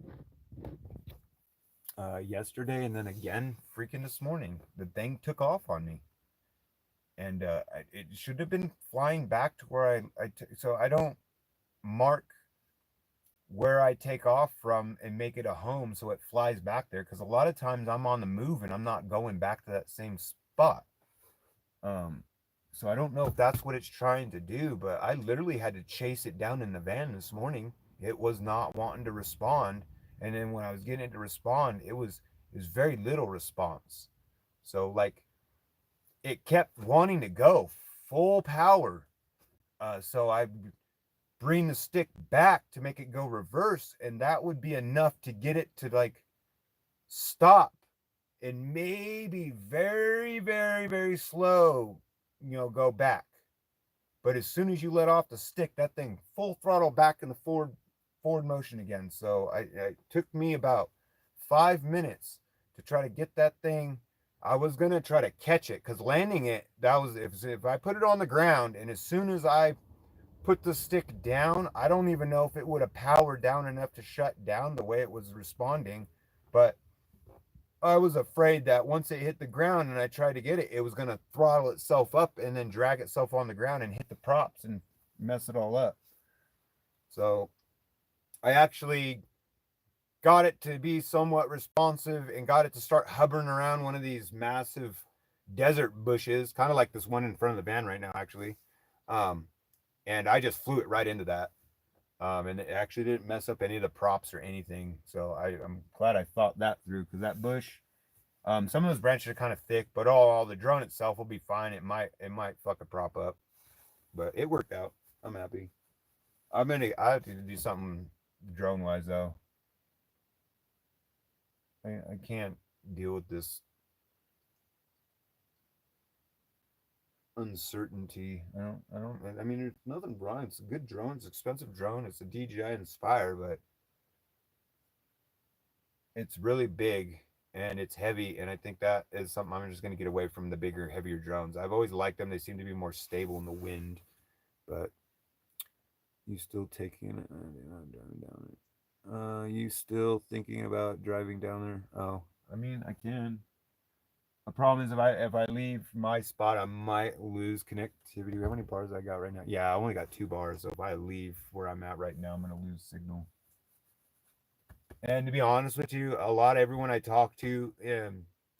Yesterday and then again, freaking this morning. The thing took off on me, and it should have been flying back to where so I don't mark where I take off from and make it a home so it flies back there because a lot of times I'm on the move and I'm not going back to that same spot. Um, so I don't know if that's what it's trying to do, but I literally had to chase it down in the van this morning. It was not wanting to respond, and then when I was getting it to respond, it was very little response. So like it kept wanting to go full power. So I bring the stick back to make it go reverse, and that would be enough to get it to like stop and maybe very, very, very slow, go back. But as soon as you let off the stick, that thing full throttle back in the forward motion again. So it took me about 5 minutes to try to get that thing. I was gonna try to catch it because landing it, that was if I put it on the ground and as soon as I put the stick down, I don't even know if it would have powered down enough to shut down the way it was responding. But I was afraid that once it hit the ground and I tried to get it, it was going to throttle itself up and then drag itself on the ground and hit the props and mess it all up. So I actually got it to be somewhat responsive and got it to start hovering around one of these massive desert bushes, kind of like this one in front of the van right now, actually. Um, and I just flew it right into that. And it actually didn't mess up any of the props or anything. So I'm glad I thought that through because that bush, some of those branches are kind of thick, but all the drone itself will be fine. It might fuck a prop up, but it worked out. I'm happy. I have to do something drone wise though. I can't deal with this uncertainty. I mean, there's nothing wrong. It's a good drone. It's an expensive drone. It's a DJI Inspire, but it's really big and it's heavy. And I think that is something I'm just going to get away from the bigger, heavier drones. I've always liked them. They seem to be more stable in the wind. But you still taking it? Driving down it. You still thinking about driving down there? Oh, I mean, I can. The problem is if I leave my spot, I might lose connectivity. How many bars I got right now? Yeah, I only got 2 bars. So if I leave where I'm at right now, I'm gonna lose signal. And to be honest with you, a lot of everyone I talk to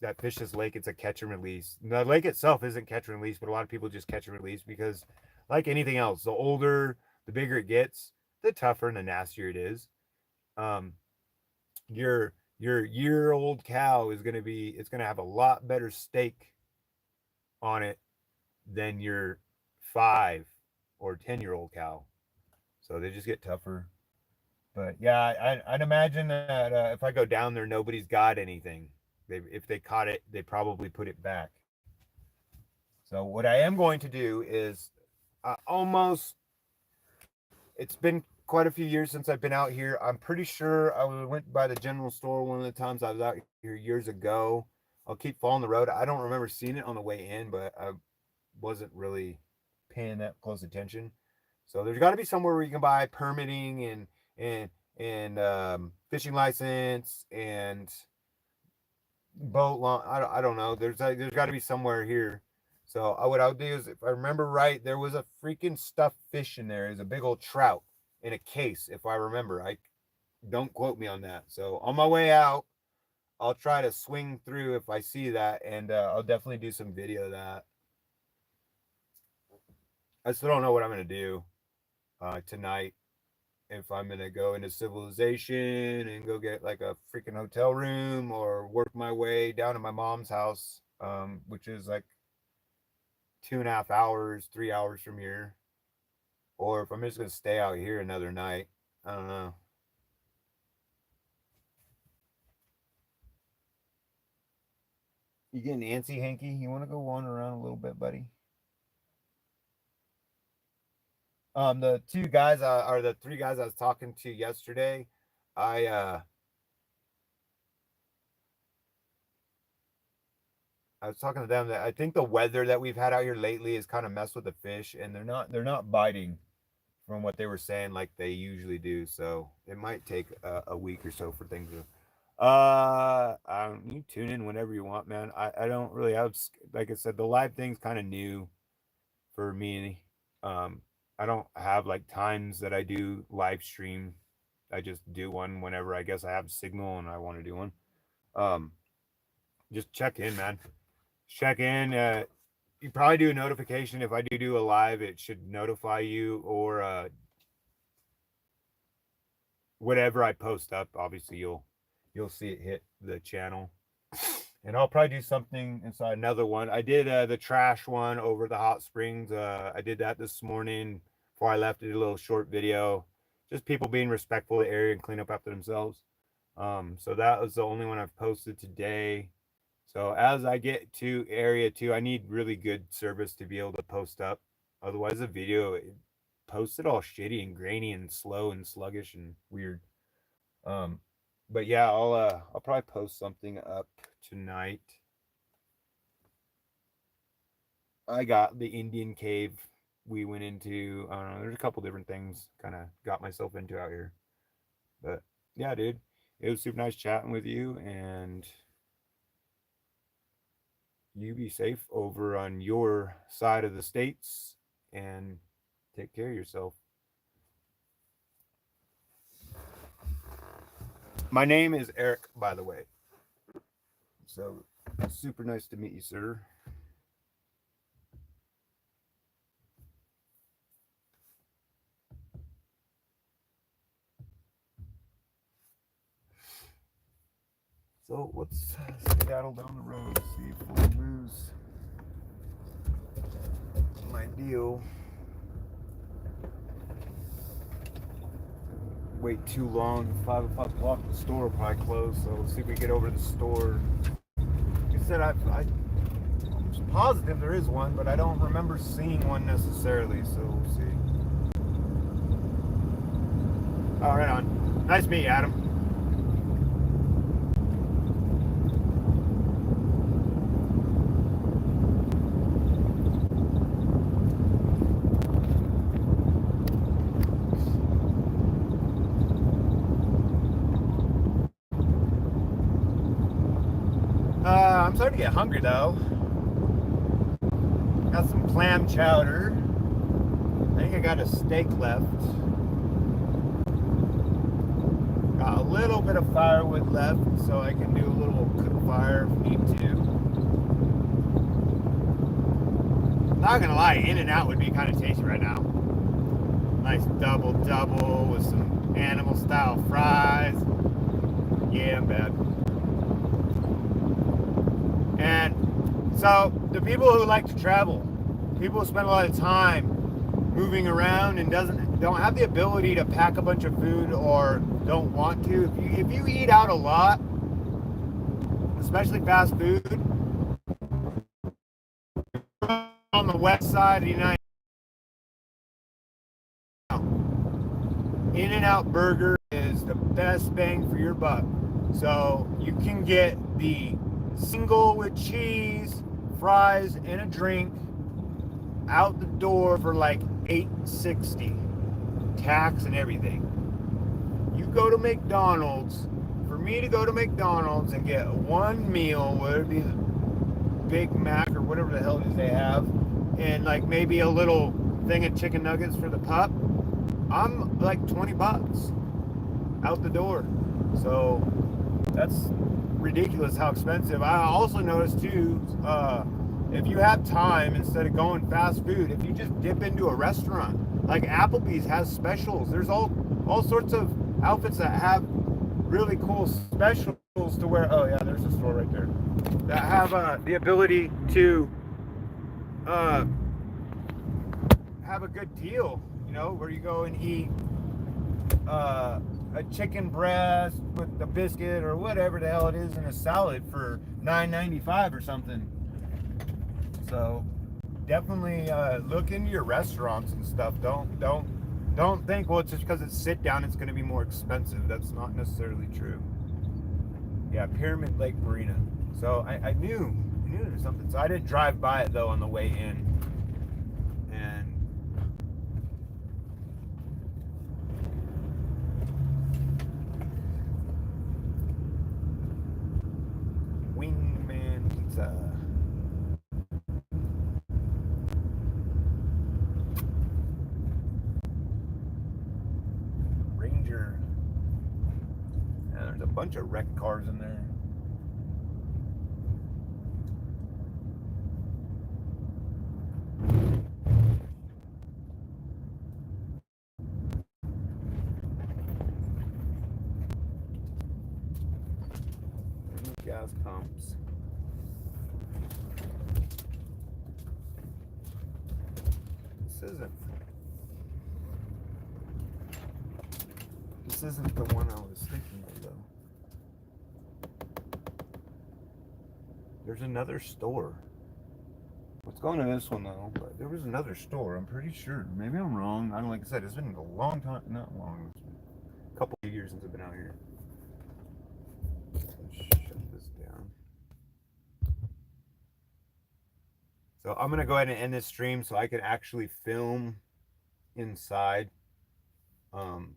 that fish this lake, it's a catch and release. The lake itself isn't catch and release, but a lot of people just catch and release because, like anything else, the older, the bigger it gets, the tougher and the nastier it is. Um, your year-old cow is gonna be, it's gonna have a lot better steak on it than your 5 or 10-year-old cow. So they just get tougher. But yeah, I'd imagine that if I go down there, nobody's got anything. If they caught it, they probably put it back. So what I am going to do is almost. It's been quite a few years since I've been out here. I'm pretty sure I went by the general store one of the times I was out here years ago. I'll keep following the road. I don't remember seeing it on the way in, but I wasn't really paying that close attention. So there's got to be somewhere where you can buy permitting and fishing license and boat launch. I don't know. There's got to be somewhere here. So what I'll do is, if I remember right, there was a freaking stuffed fish in there. It was a big old trout in a case, if I remember. I don't quote me on that. So on my way out, I'll try to swing through if I see that, and I'll definitely do some video of that. I still don't know what I'm gonna do tonight. If I'm gonna go into civilization and go get like a freaking hotel room, or work my way down to my mom's house, which is like 2.5 hours, 3 hours from here, or if I'm just gonna stay out here another night. I don't know. You getting antsy, Hanky? You want to go wander around a little bit, buddy? The 2 guys or the 3 guys I was talking to yesterday, I I was talking to them that I think the weather that we've had out here lately has kind of messed with the fish, and they're not biting from what they were saying like they usually do. So it might take a week or so for things to. You tune in whenever you want, man. I don't really have, like I said, the live thing's kind of new for me. Um, I don't have like times that I do live stream. I just do one whenever I guess I have signal and I want to do one. Um, just check in, man. Check in. You probably do a notification if I do a live. It should notify you, or whatever I post up. Obviously, you'll see it hit the channel. And I'll probably do something inside another one. I did the trash one over the hot springs. I did that this morning before I left. I did a little short video, just people being respectful of the area and clean up after themselves. So that was the only one I've posted today. So as I get to area 2, I need really good service to be able to post up. Otherwise, the video it posted all shitty and grainy and slow and sluggish and weird. Um, but yeah, I'll probably post something up tonight. I got the Indian cave we went into. I don't know. There's a couple different things kind of got myself into out here. But yeah, dude, it was super nice chatting with you, and you be safe over on your side of the states and take care of yourself. My name is Eric, by the way. So super nice to meet you, sir. So let's skedaddle down the road, see if we'll lose my deal. Wait too long. 5 o'clock, the store will probably close. So let's see if we get over to the store. You said I'm positive there is one, but I don't remember seeing one necessarily. So we'll see. Oh, right on. Nice to meet you, Adam. get hungry though. Got some clam chowder. I think I got a steak left. Got a little bit of firewood left, so I can do a little cook fire if need to. Not gonna lie, In-N-Out would be kind of tasty right now. Nice double with some animal style fries. Yeah, I'm bad. And so the people who like to travel, people who spend a lot of time moving around and don't have the ability to pack a bunch of food or don't want to. If you eat out a lot, especially fast food, on the west side of the United States, In-N-Out Burger is the best bang for your buck. So you can get the single with cheese, fries, and a drink out the door for like $8.60, tax and everything. You go to McDonald's, for me to go to McDonald's and get one meal, whether it be the Big Mac or whatever the hell it is they have, and like maybe a little thing of chicken nuggets for the pup, I'm like $20 out the door. So that's ridiculous how expensive. I also noticed too, if you have time, instead of going fast food, if you just dip into a restaurant, like Applebee's has specials. There's all sorts of outfits that have really cool specials to where, oh yeah, there's a store right there, that have the ability to have a good deal, where you go and eat a chicken breast with a biscuit or whatever the hell it is in a salad for $9.95 or something. So definitely look into your restaurants and stuff. Don't think, well, it's just because it's sit down it's going to be more expensive. That's not necessarily true. Yeah, Pyramid Lake Marina. So I knew there was something. So I didn't drive by it though on the way in. And Wingman Pizza. Ranger. Yeah, there's a bunch of wrecked cars in there. Gas pumps. This isn't the one I was thinking of though. There's another store. Let's go into this one though. But there was another store, I'm pretty sure. Maybe I'm wrong. I don't, like I said, it's been a long time, not long, it's been a couple of years since I've been out here. Let's shut this down. So I'm gonna go ahead and end this stream so I can actually film inside. Um,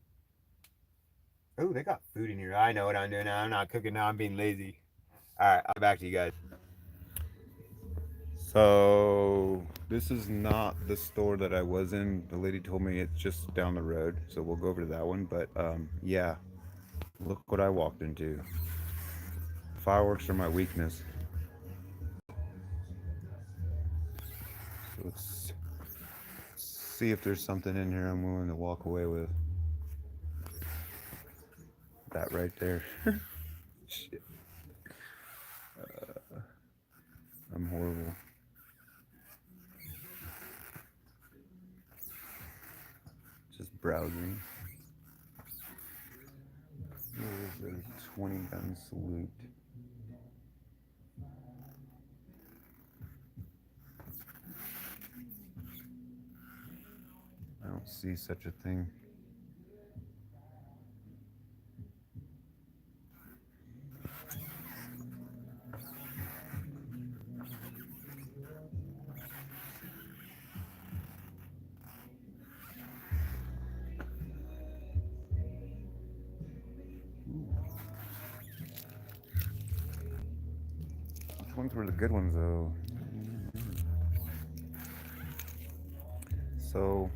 oh, they got food in here. I know what I'm doing now. I'm not cooking now. I'm being lazy. All right, I'll be back to you guys. So this is not the store that I was in. The lady told me it's just down the road, so we'll go over to that one. But yeah, look what I walked into. Fireworks are my weakness. So let's see if there's something in here I'm willing to walk away with. That right there. Shit. I'm horrible. Just browsing. There's a 20 gun salute. I don't see such a thing. ones were the good ones, though. So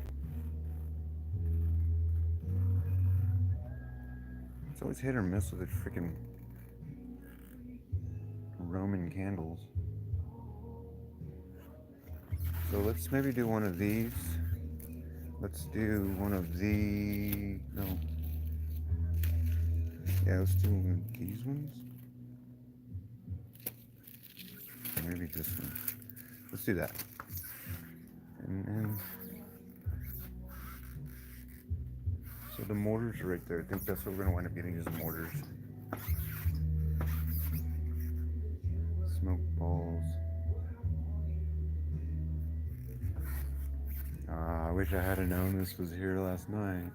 it's always hit or miss with the freaking Roman candles. So let's maybe do one of these. Let's do one of the... No. Yeah, let's do one of these ones. Maybe this one. Let's do that. And then... So the mortars are right there. I think that's what we're going to wind up getting is the mortars. Smoke balls. I wish I had known this was here last night.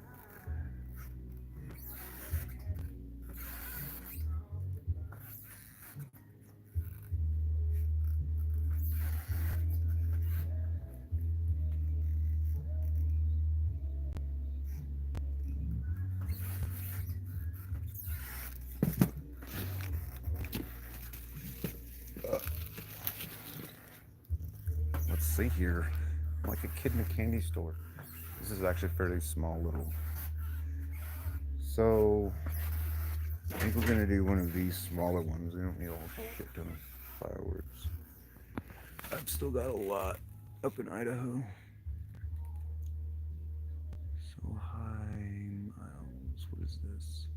Let's see here. I'm like a kid in a candy store. This is actually a fairly small little. So I think we're gonna do one of these smaller ones. We don't need a whole shit ton of fireworks. I've still got a lot up in Idaho. So high miles. What is this?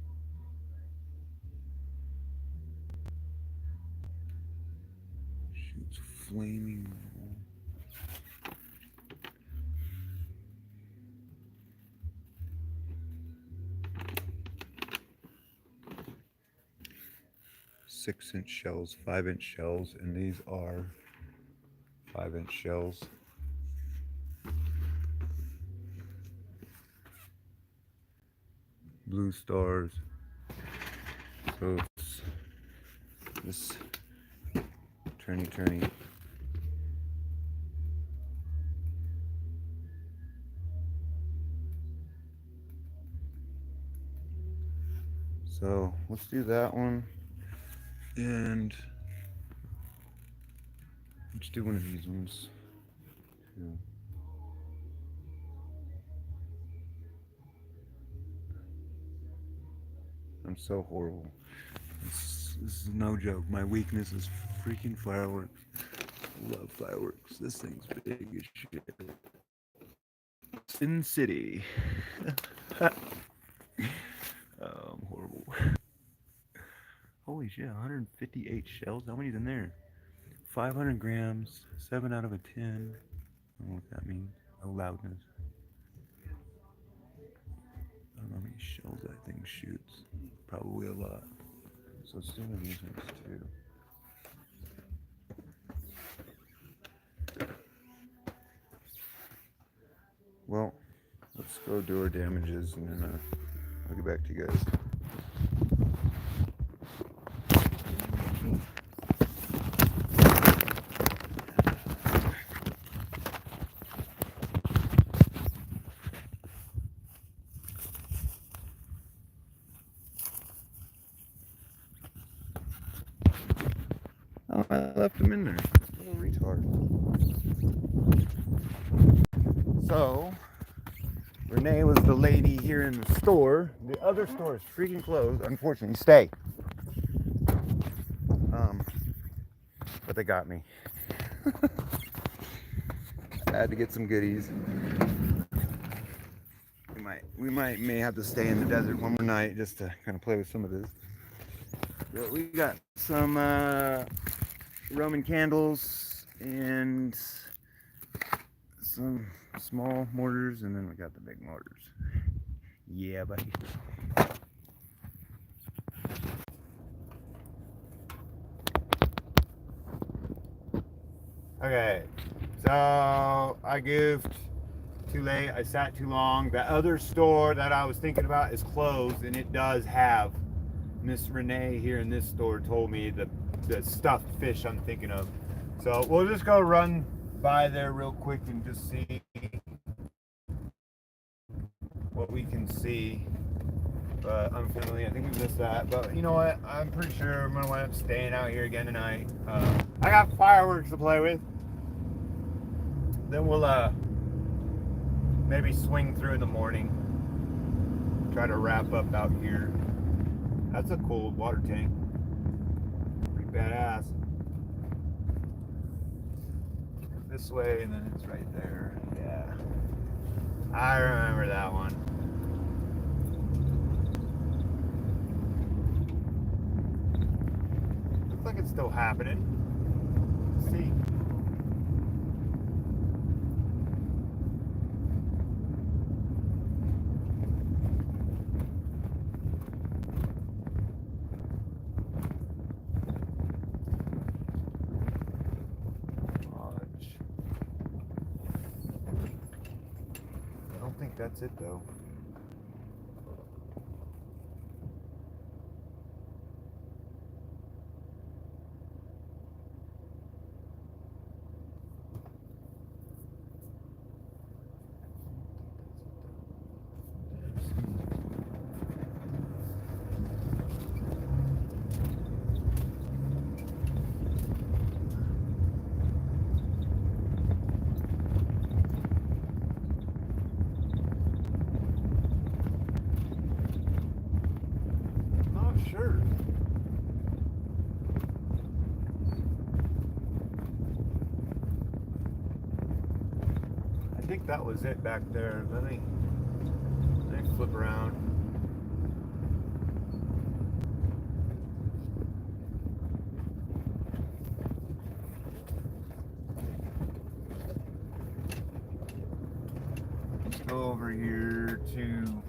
Shoots flaming. Six-inch shells, 5-inch shells, and these are 5-inch shells. Blue stars. So it's this turny. So let's do that one. And let's do one of these ones too. I'm so horrible. This is no joke. My weakness is freaking fireworks. I love fireworks. This thing's big as shit. Sin City. I'm horrible. Holy shit, 158 shells? How many's in there? 500 grams, 7 out of a 10. I don't know what that means. Oh, loudness. I don't know how many shells that thing shoots. Probably a lot. So let's do one of these ones too. Well, let's go do our damages and then I'll get back to you guys. Oh, I left them in there. Little retard. So, Renee was the lady here in the store. The other store is freaking closed. Unfortunately, stay. But they got me. I had to get some goodies. We may have to stay in the desert one more night just to kind of play with some of this. But we got some Roman candles and some small mortars, and then we got the big mortars. Yeah, buddy. Okay, so I goofed too late. I sat too long. The other store that I was thinking about is closed, and it does have. Miss Renee here in this store told me the stuffed fish I'm thinking of. So we'll just go run by there real quick and just see what we can see. But unfortunately, I think we missed that. But you know what? I'm pretty sure I'm gonna wind up staying out here again tonight. I got fireworks to play with. Then we'll maybe swing through in the morning. Try to wrap up out here. That's a cool water tank. Pretty badass. This way, and then it's right there. Yeah. I remember that one. Looks like it's still happening. Let's see. Lodge. I don't think that's it though. Not sure. I think that was it back there. Let me flip around. Let's go over here to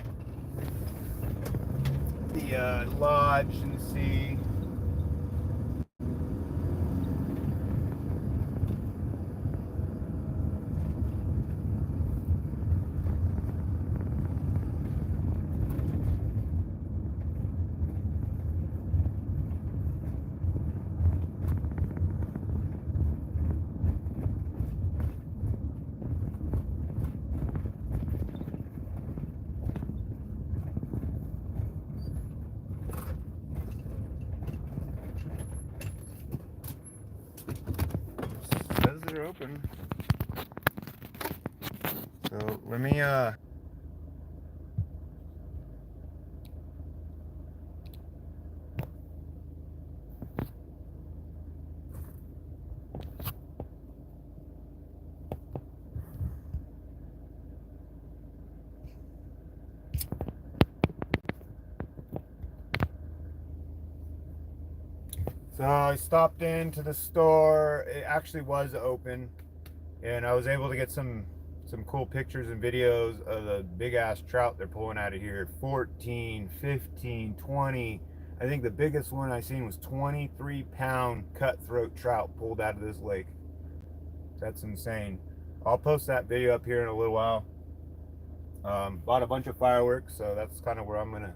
the lodge and see. Says they're open. So let me so I stopped into the store. It actually was open, and I was able to get some cool pictures and videos of the big ass trout they're pulling out of here. 14, 15, 20. I think the biggest one I seen was 23-pound cutthroat trout pulled out of this lake. That's insane. I'll post that video up here in a little while. Bought a bunch of fireworks, so that's kind of where I'm gonna,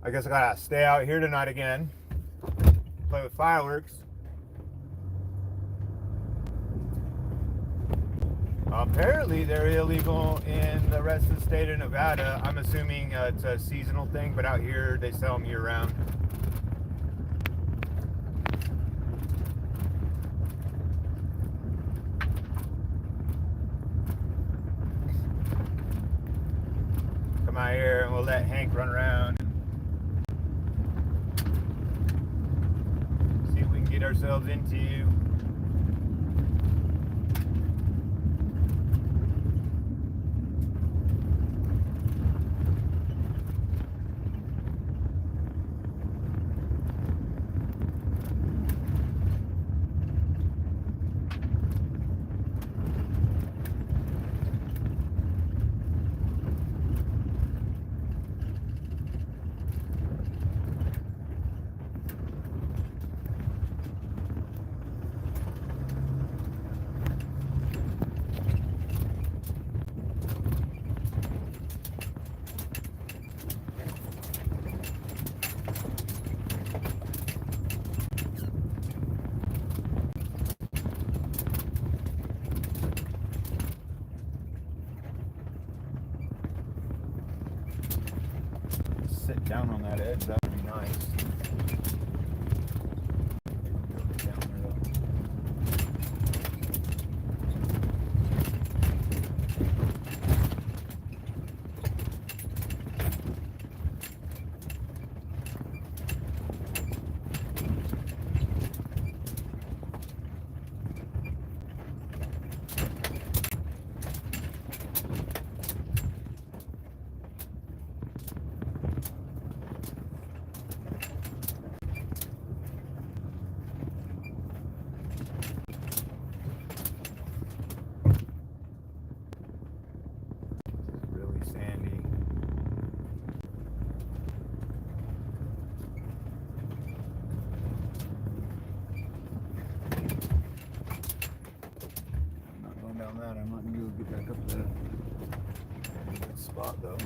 I guess I gotta stay out here tonight again, play with fireworks. Apparently they're illegal in the rest of the state of Nevada. I'm assuming it's a seasonal thing, but out here they sell them year round. Come out here and we'll let Hank run around and see what we can get ourselves into. sit down on that edge, that would be nice. Down there, though. Really sandy. I'm not going down that. I'm not going to get back up to that. Good spot though.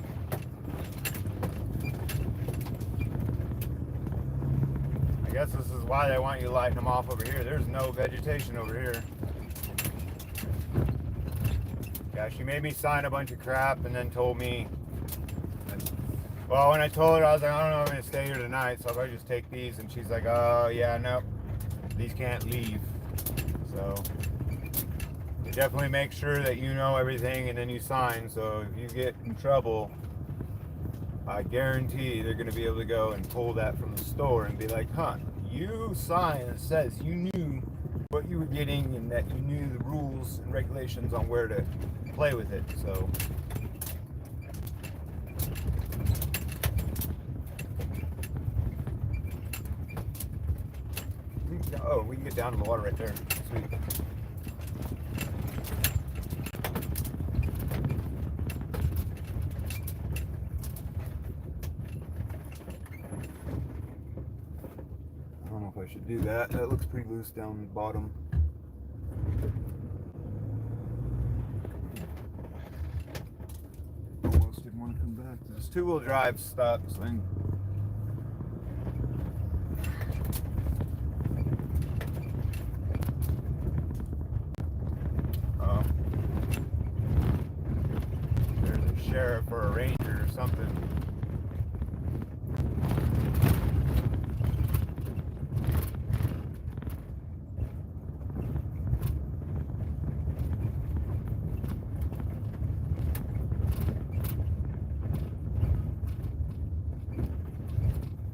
I guess this is why they want you lighting them off over here. There's no vegetation over here. Yeah, she made me sign a bunch of crap and then told me, well, when I told her, I was like, I don't know if I'm going to stay here tonight, so I'll probably just take these. And she's like, oh, yeah, no, these can't leave. So you definitely make sure that you know everything and then you sign. So if you get in trouble, I guarantee they're going to be able to go and pull that from the store and be like, huh, you signed that says you knew what you were getting and that you knew the rules and regulations on where to play with it. So oh, we can get down in the water right there. Sweet. I don't know if I should do that. That looks pretty loose down the bottom. Almost didn't want to come back. This two-wheel drive stuck, so I there's a sheriff or a ranger or something.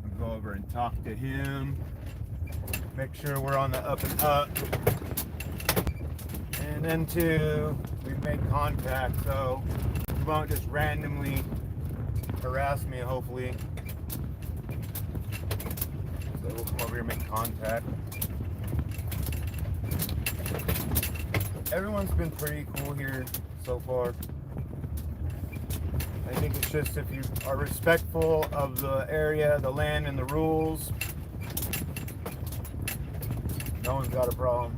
I'll go over and talk to him. Make sure we're on the up and up. And then two, we've made contact, so you won't just randomly harass me, hopefully. So we'll come over here and make contact. Everyone's been pretty cool here so far. I think it's just if you are respectful of the area, the land, and the rules, no one's got a problem.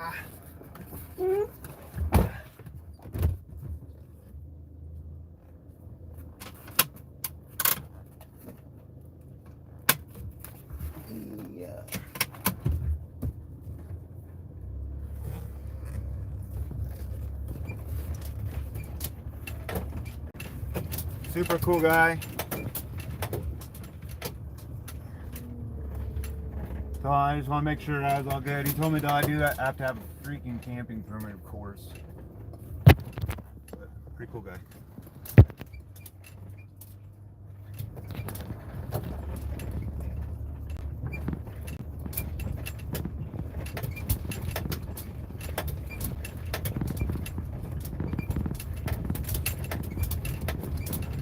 Yeah. Super cool guy. So I just want to make sure that was all good. He told me that I do that. I have to have a freaking camping permit, of course. But pretty cool guy.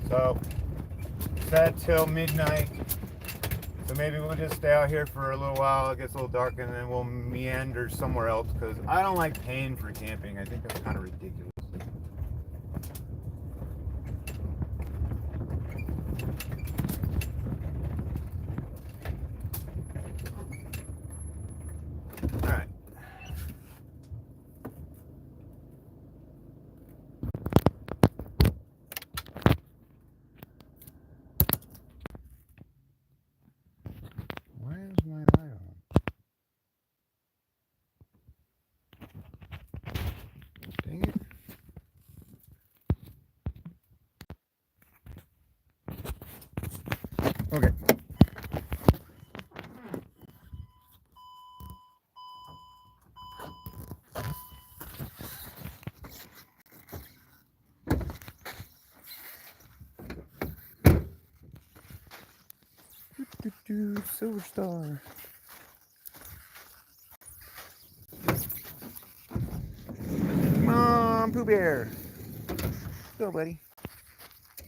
So set till midnight. So maybe we'll just stay out here for a little while. It gets a little dark, and then we'll meander somewhere else because I don't like paying for camping. I think that's kind of ridiculous. All right. Why is my light on? Dang it. Okay. Silver Star. Come on, Pooh Bear. Go, buddy.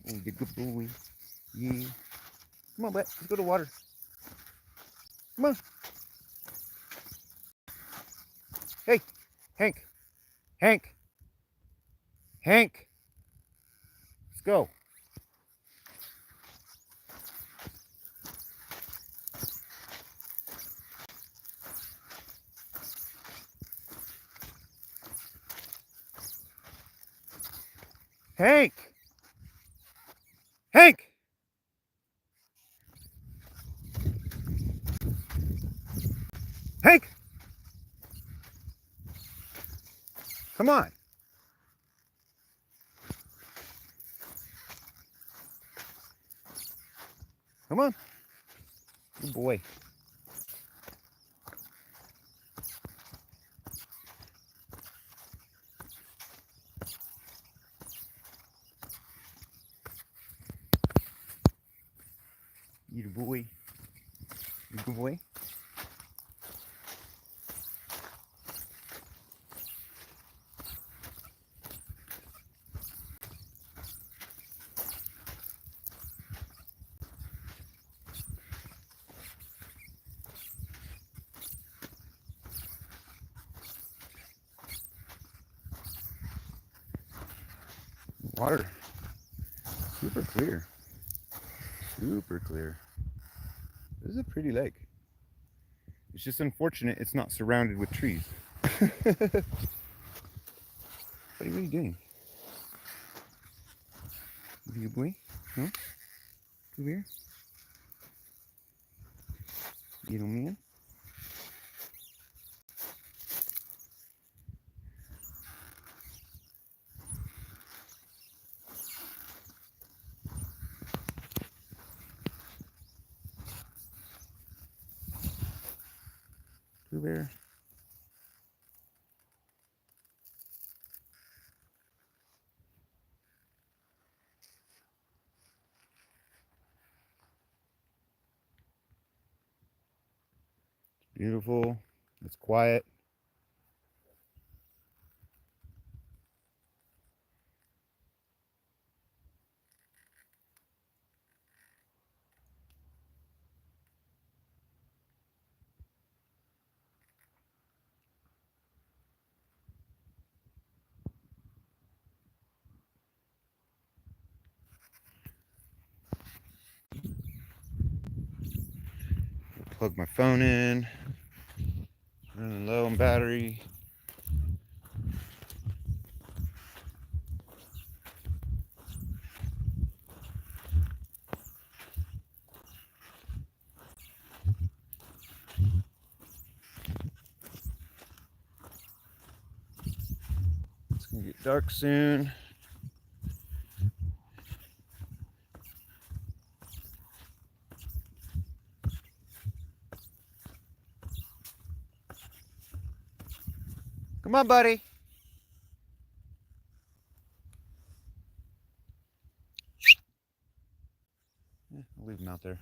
Oh, you good boy. Yeah. Come on, bud. Let's go to water. Come on. Hey, Hank. Hank. Hank. Let's go. Hank. Hank. Hank. Come on. Come on. Good boy. You the boy. You good boy. Water. Super clear. Super clear. This is a pretty lake. It's just unfortunate it's not surrounded with trees. What are you doing? You boy? No? Come here. Little man. Pooh Bear. Beautiful. It's quiet. Plug my phone in. Running low on battery. It'll get dark soon. Come on, buddy. I'll leave him out there.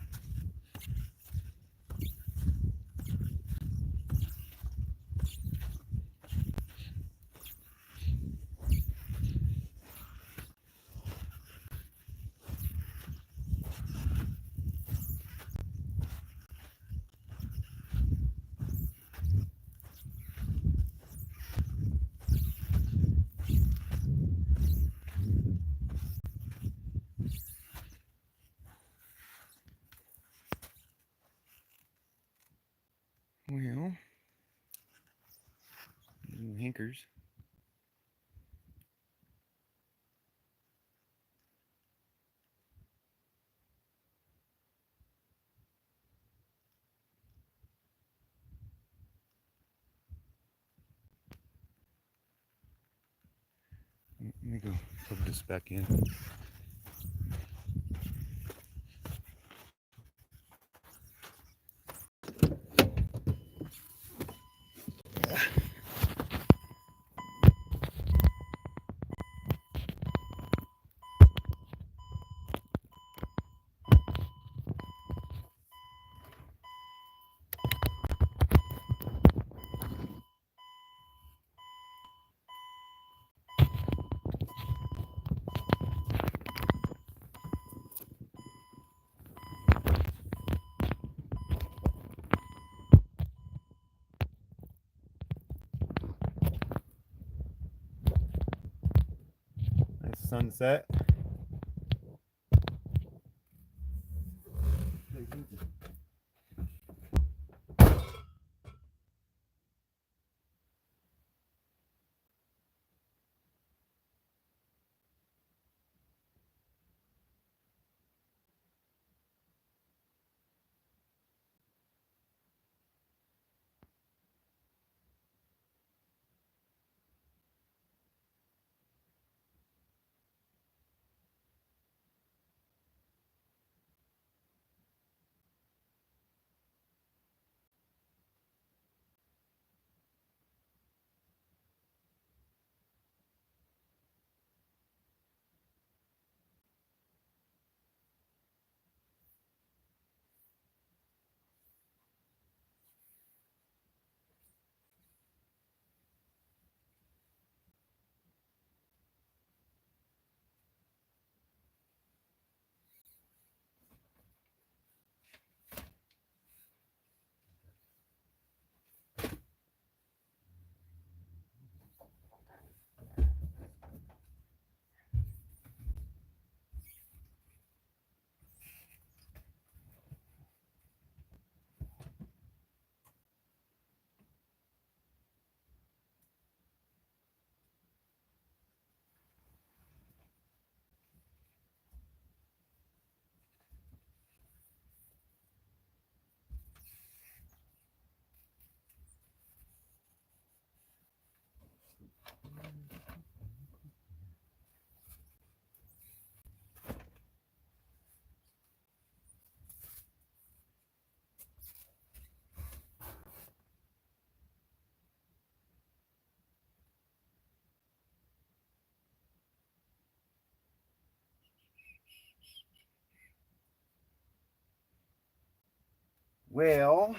Well, hinkers. Let me go plug this back in. Nice sunset. Well,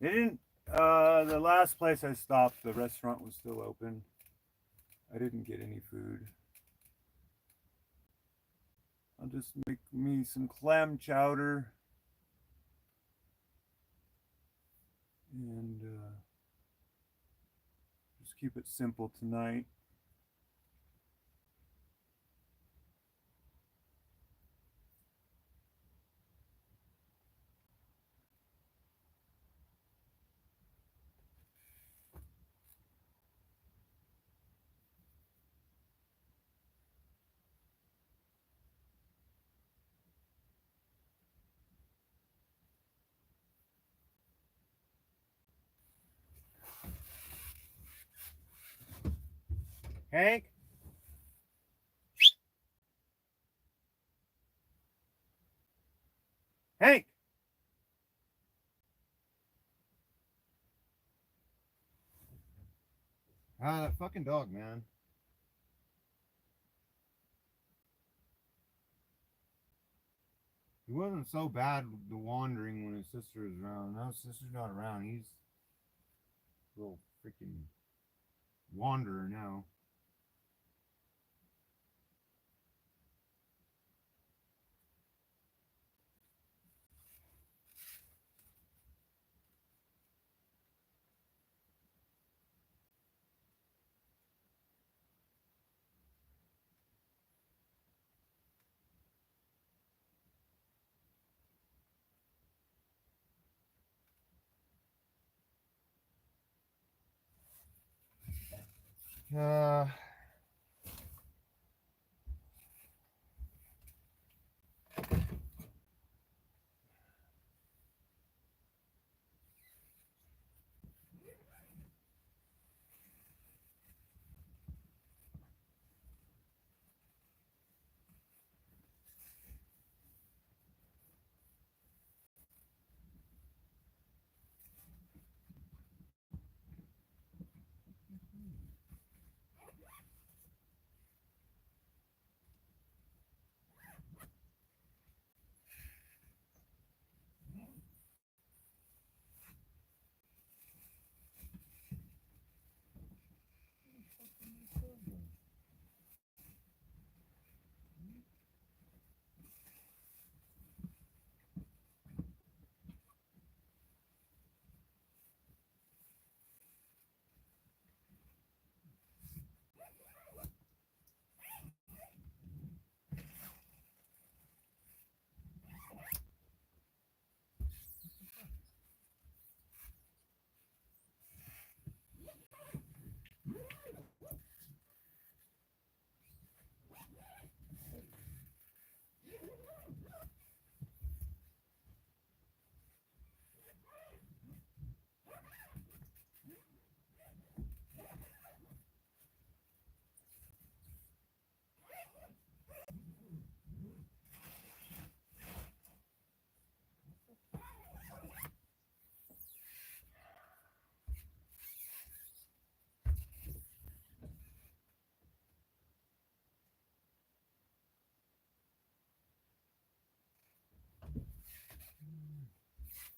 they didn't. The last place I stopped, the restaurant was still open. I didn't get any food. I'll just make me some clam chowder and just keep it simple tonight. Hank? Hank! Ah, that fucking dog, man. He wasn't so bad the wandering when his sister was around. Now his sister's not around. He's a little freaking wanderer now. Uh,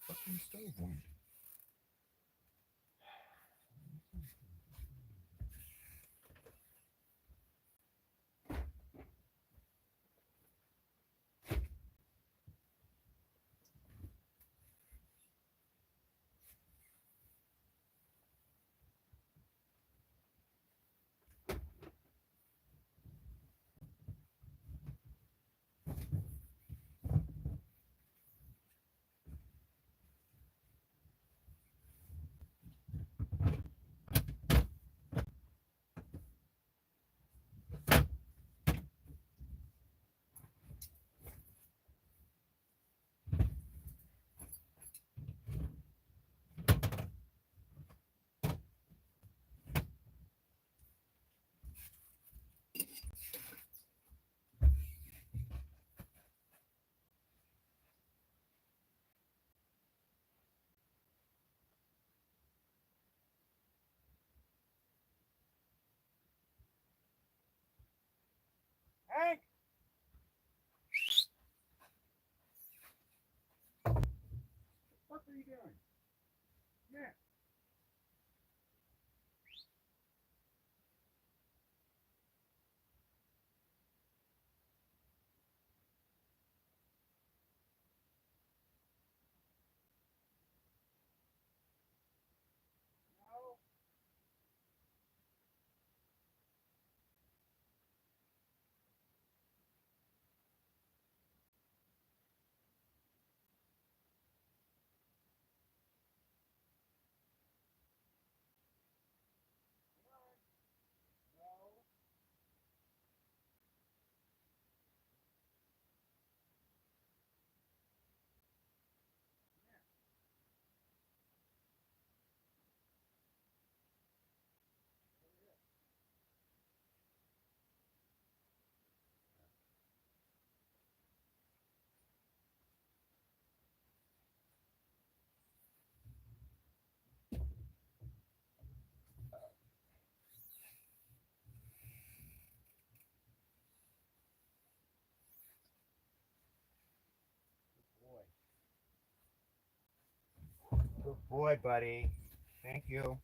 fucking stove went. Hank! What are you doing? Yeah. Good boy, buddy. Thank you.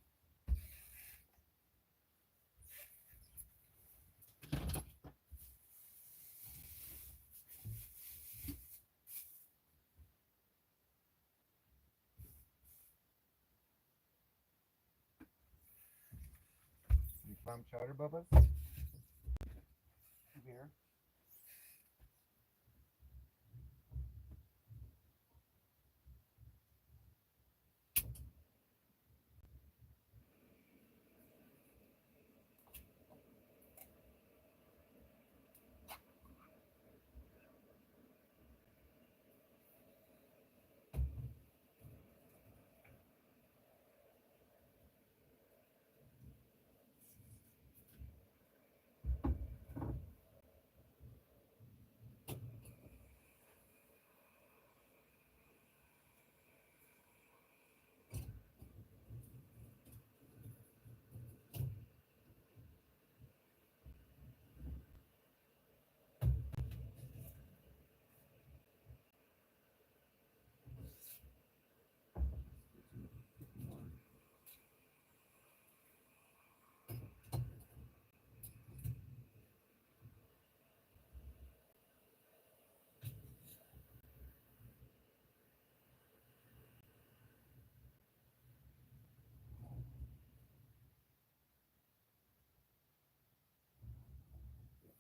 You clam chowder, Bubba? Here.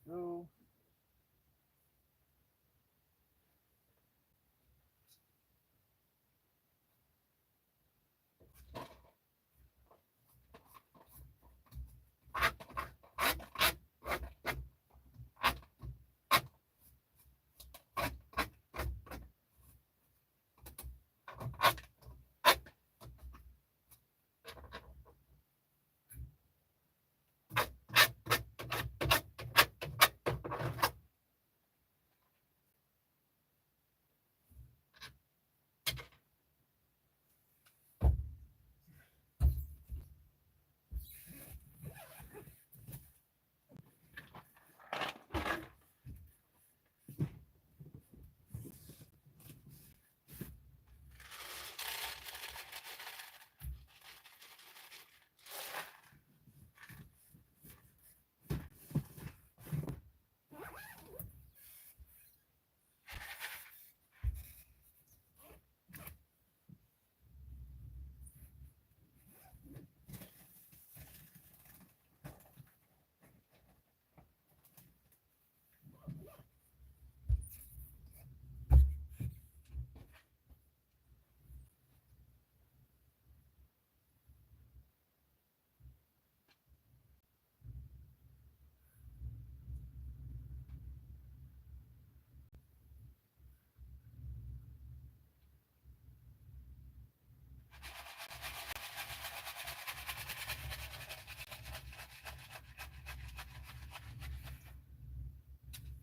Go.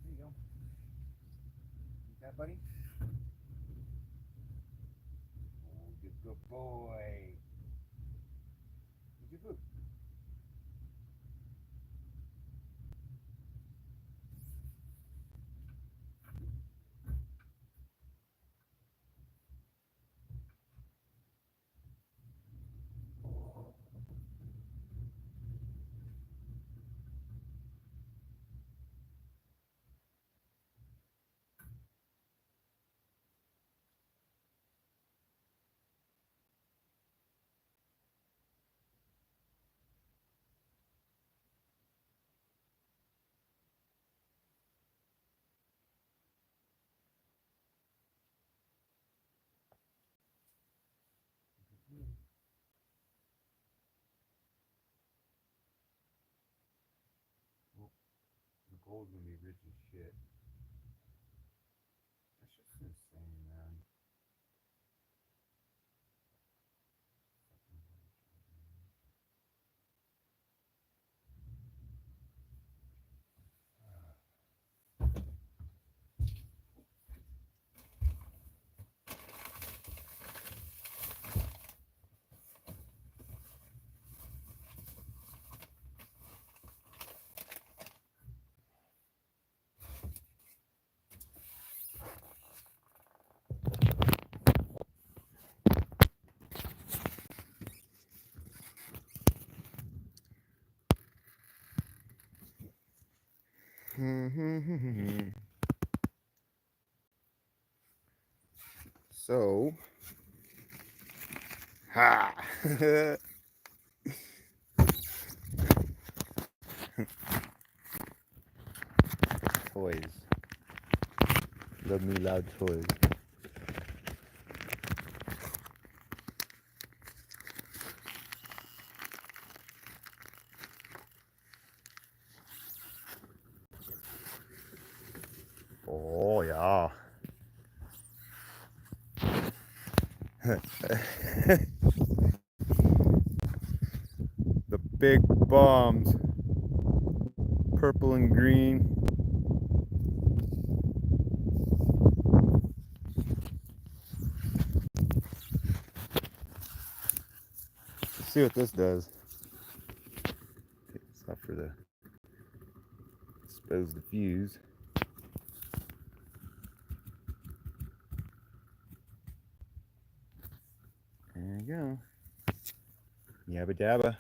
There you go. Eat that, buddy? Oh, good boy. Eat your food. Well, the gold's gonna be rich as shit. That's just insane, man. So, ha! Toys. Love me loud toys. Oh, yeah. The big bombs. Purple and green. Let's see what this does. It's not for the expose the fuse. There you go. Yabba dabba.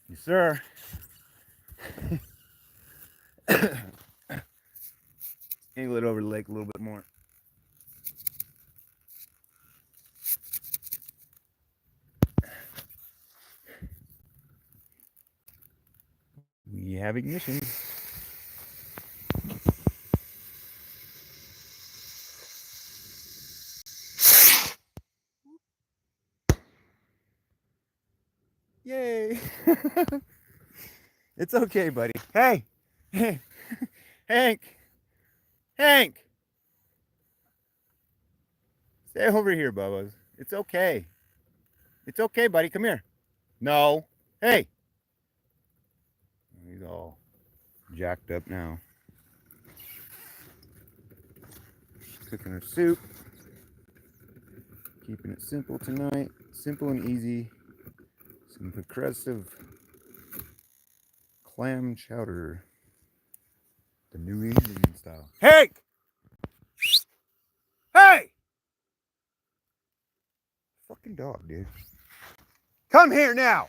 Yes, sir. Angle it over the lake a little bit more. We have ignition. Yay! It's okay, buddy. Hey! Hey! Hank! Hank! Stay over here, Bubba's. It's okay. It's okay, buddy. Come here. No. Hey! He's all jacked up now. Cooking her soup. Keeping it simple tonight. Simple and easy. Some progressive clam chowder. The New England style. Hank! Hey! Fucking dog, dude. Come here now!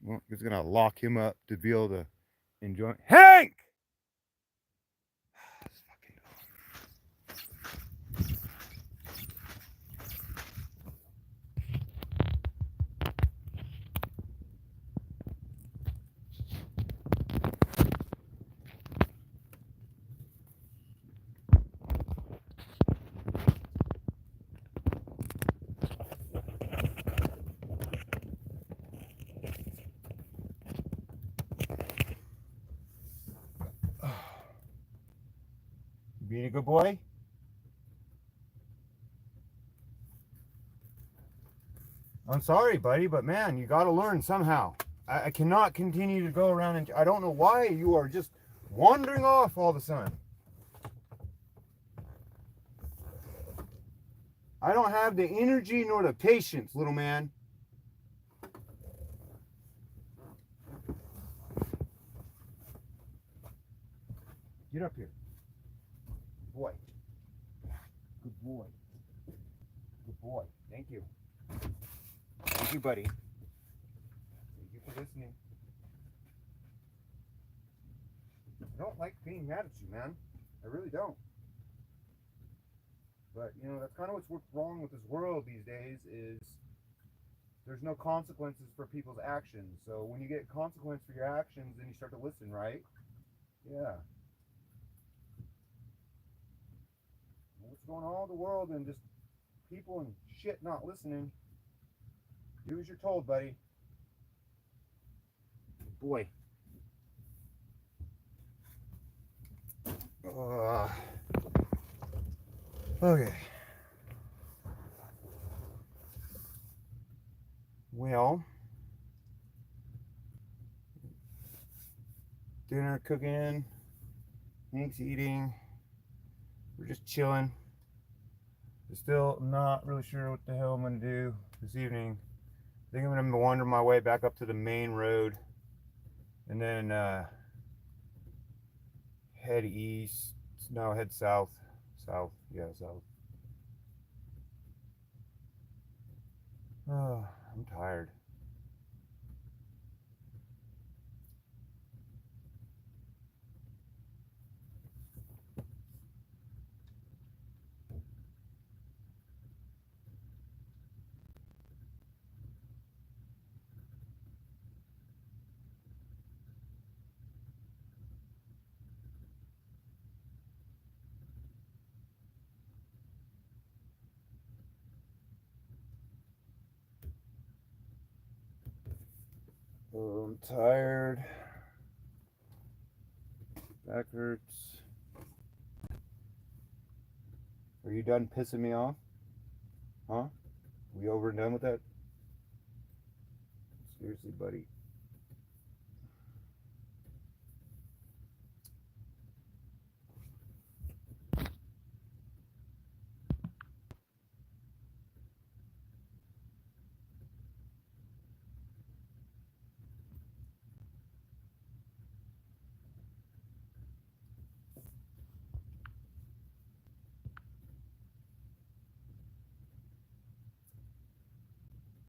Well, it's gonna lock him up to be able to enjoy. Hank! This fucking dog. Being a good boy? I'm sorry, buddy, but man, you gotta learn somehow. I cannot continue to go around and I don't know why you are just wandering off all of a sudden. I don't have the energy nor the patience, little man. Get up here. Good boy. Good boy. Good boy. Thank you. Thank you, buddy. Thank you for listening. I don't like being mad at you, man. I really don't. But, you know, that's kind of what's wrong with this world these days is there's no consequences for people's actions. So when you get consequence for your actions, then you start to listen, right? Yeah. What's going on in the world and just people and shit not listening. Do as you're told, buddy. Boy. Okay. Well, dinner cooking, Hank's eating, we're just chilling. Still not really sure what the hell I'm gonna do this evening. I think I'm gonna wander my way back up to the main road, and then head east. No, head south. South. Yeah, south. Oh, I'm tired. Oh, I'm tired. Back hurts. Are you done pissing me off? Huh? We over and done with that? Seriously, buddy.